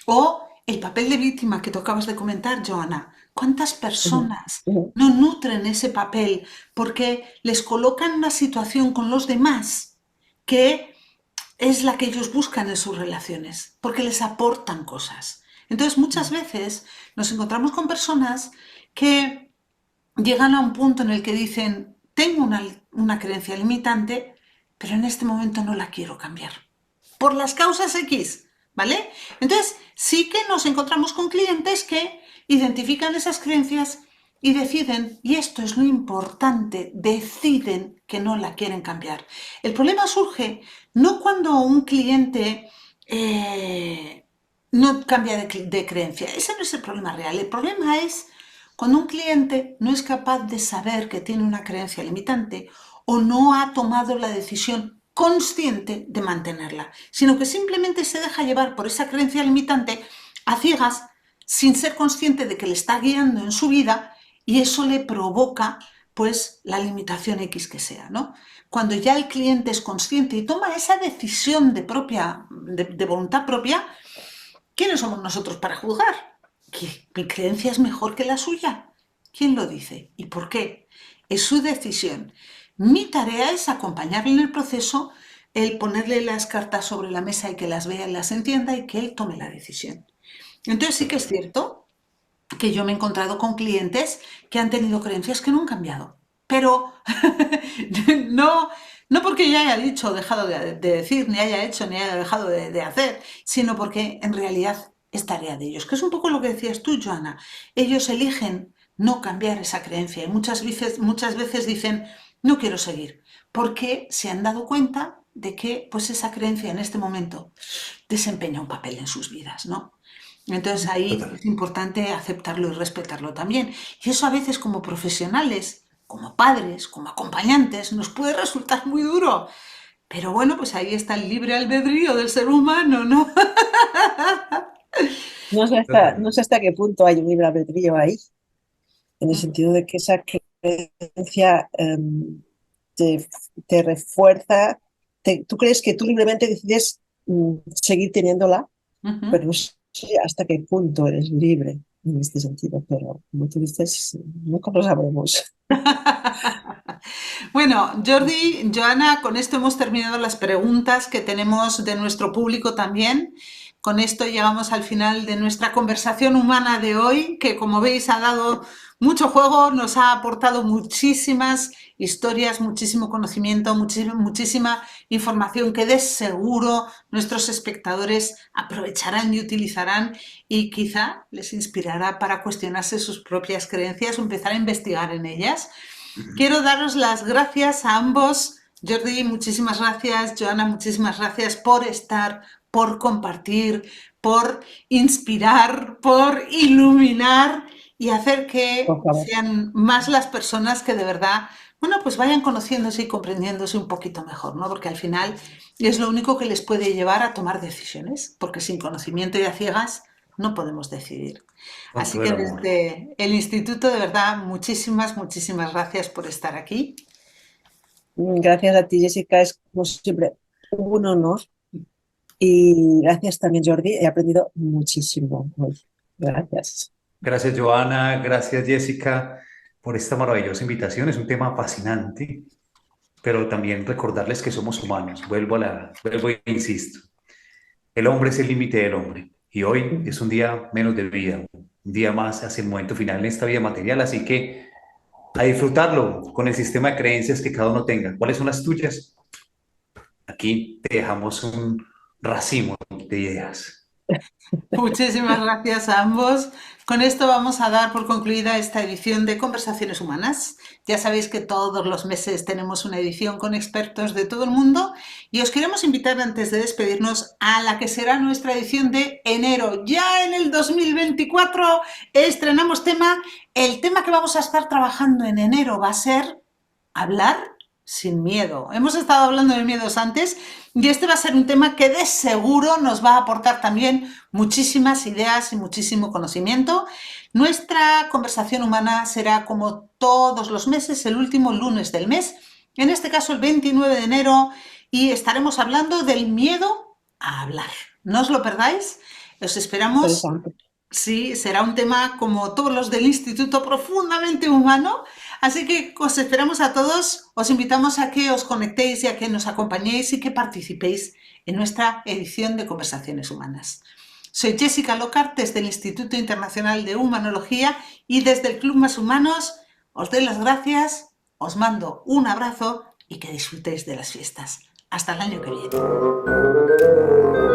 O el papel de víctima que tú acabas de comentar, Joana. ¿Cuántas Ujú, personas ujú. no nutren ese papel porque les colocan en una situación con los demás que es la que ellos buscan en sus relaciones, porque les aportan cosas? Entonces, muchas veces nos encontramos con personas que llegan a un punto en el que dicen, tengo una creencia limitante, pero en este momento no la quiero cambiar. Por las causas X, ¿vale? Entonces, sí que nos encontramos con clientes que identifican esas creencias y deciden, y esto es lo importante, deciden que no la quieren cambiar. El problema surge no cuando un cliente no cambia de creencia. Ese no es el problema real. El problema es cuando un cliente no es capaz de saber que tiene una creencia limitante o no ha tomado la decisión consciente de mantenerla, sino que simplemente se deja llevar por esa creencia limitante a ciegas sin ser consciente de que le está guiando en su vida, y eso le provoca pues la limitación X que sea, ¿no? Cuando ya el cliente es consciente y toma esa decisión de voluntad propia, ¿quiénes somos nosotros para juzgar? ¿Que mi creencia es mejor que la suya? ¿Quién lo dice? ¿Y por qué? Es su decisión. Mi tarea es acompañarle en el proceso, el ponerle las cartas sobre la mesa y que las vea y las entienda y que él tome la decisión. Entonces sí que es cierto que yo me he encontrado con clientes que han tenido creencias que no han cambiado. Pero no, no porque yo haya dicho o dejado de decir, ni haya hecho, ni haya dejado de hacer, sino porque en realidad es tarea de ellos, que es un poco lo que decías tú, Joana. Ellos eligen no cambiar esa creencia y muchas veces dicen, no quiero seguir, porque se han dado cuenta de que pues esa creencia en este momento desempeña un papel en sus vidas, ¿no? Entonces ahí Total. es importante aceptarlo y respetarlo también. Y eso a veces como profesionales, como padres, como acompañantes, nos puede resultar muy duro. Pero bueno, pues ahí está el libre albedrío del ser humano, ¿no? Total. No sé hasta qué punto hay un libre albedrío ahí, en el sentido de que esa creencia te, te refuerza. Tú crees que tú libremente decides seguir teniéndola, Ujú. pero no sé hasta qué punto eres libre en este sentido, pero como tú dices, nunca lo sabremos. Bueno, Jordi, Joana, con esto hemos terminado las preguntas que tenemos de nuestro público también. Con esto llegamos al final de nuestra conversación humana de hoy, que como veis ha dado mucho juego, nos ha aportado muchísimas historias, muchísimo conocimiento, muchísima información que de seguro nuestros espectadores aprovecharán y utilizarán y quizá les inspirará para cuestionarse sus propias creencias o empezar a investigar en ellas. Quiero daros las gracias a ambos. Jordi, muchísimas gracias. Joana, muchísimas gracias por estar, por compartir, por inspirar, por iluminar y hacer Por que favor. sean más las personas que de verdad, bueno, pues vayan conociéndose y comprendiéndose un poquito mejor, ¿no? Porque al final es lo único que les puede llevar a tomar decisiones, porque sin conocimiento y a ciegas no podemos decidir. Con Así todo el que amor. desde el instituto, de verdad, muchísimas gracias por estar aquí. Gracias a ti, Jessica, es como siempre un honor. Y gracias también, Jordi. He aprendido muchísimo hoy. Gracias. Gracias, Joana. Gracias, Jessica, por esta maravillosa invitación. Es un tema fascinante, pero también recordarles que somos humanos. Vuelvo e insisto. El hombre es el límite del hombre. Y hoy es un día menos de vida, un día más hacia el momento final en esta vida material. Así que a disfrutarlo con el sistema de creencias que cada uno tenga. ¿Cuáles son las tuyas? Aquí te dejamos un racimo de ideas. Muchísimas gracias a ambos. Con esto vamos a dar por concluida esta edición de Conversaciones Humanas. Ya sabéis que todos los meses tenemos una edición con expertos de todo el mundo y os queremos invitar antes de despedirnos a la que será nuestra edición de enero. Ya en el 2024 estrenamos tema. El tema que vamos a estar trabajando en enero va a ser hablar sin miedo. Hemos estado hablando de miedos antes y este va a ser un tema que de seguro nos va a aportar también muchísimas ideas y muchísimo conocimiento. Nuestra conversación humana será como todos los meses, el último lunes del mes, en este caso el 29 de enero, y estaremos hablando del miedo a hablar. No os lo perdáis, os esperamos. Sí, será un tema como todos los del instituto profundamente humano, así que os esperamos a todos, os invitamos a que os conectéis y a que nos acompañéis y que participéis en nuestra edición de Conversaciones Humanas. Soy Jessica Lockhart desde el Instituto Internacional de Humanología y desde el Club Más Humanos os doy las gracias, os mando un abrazo y que disfrutéis de las fiestas. Hasta el año que viene.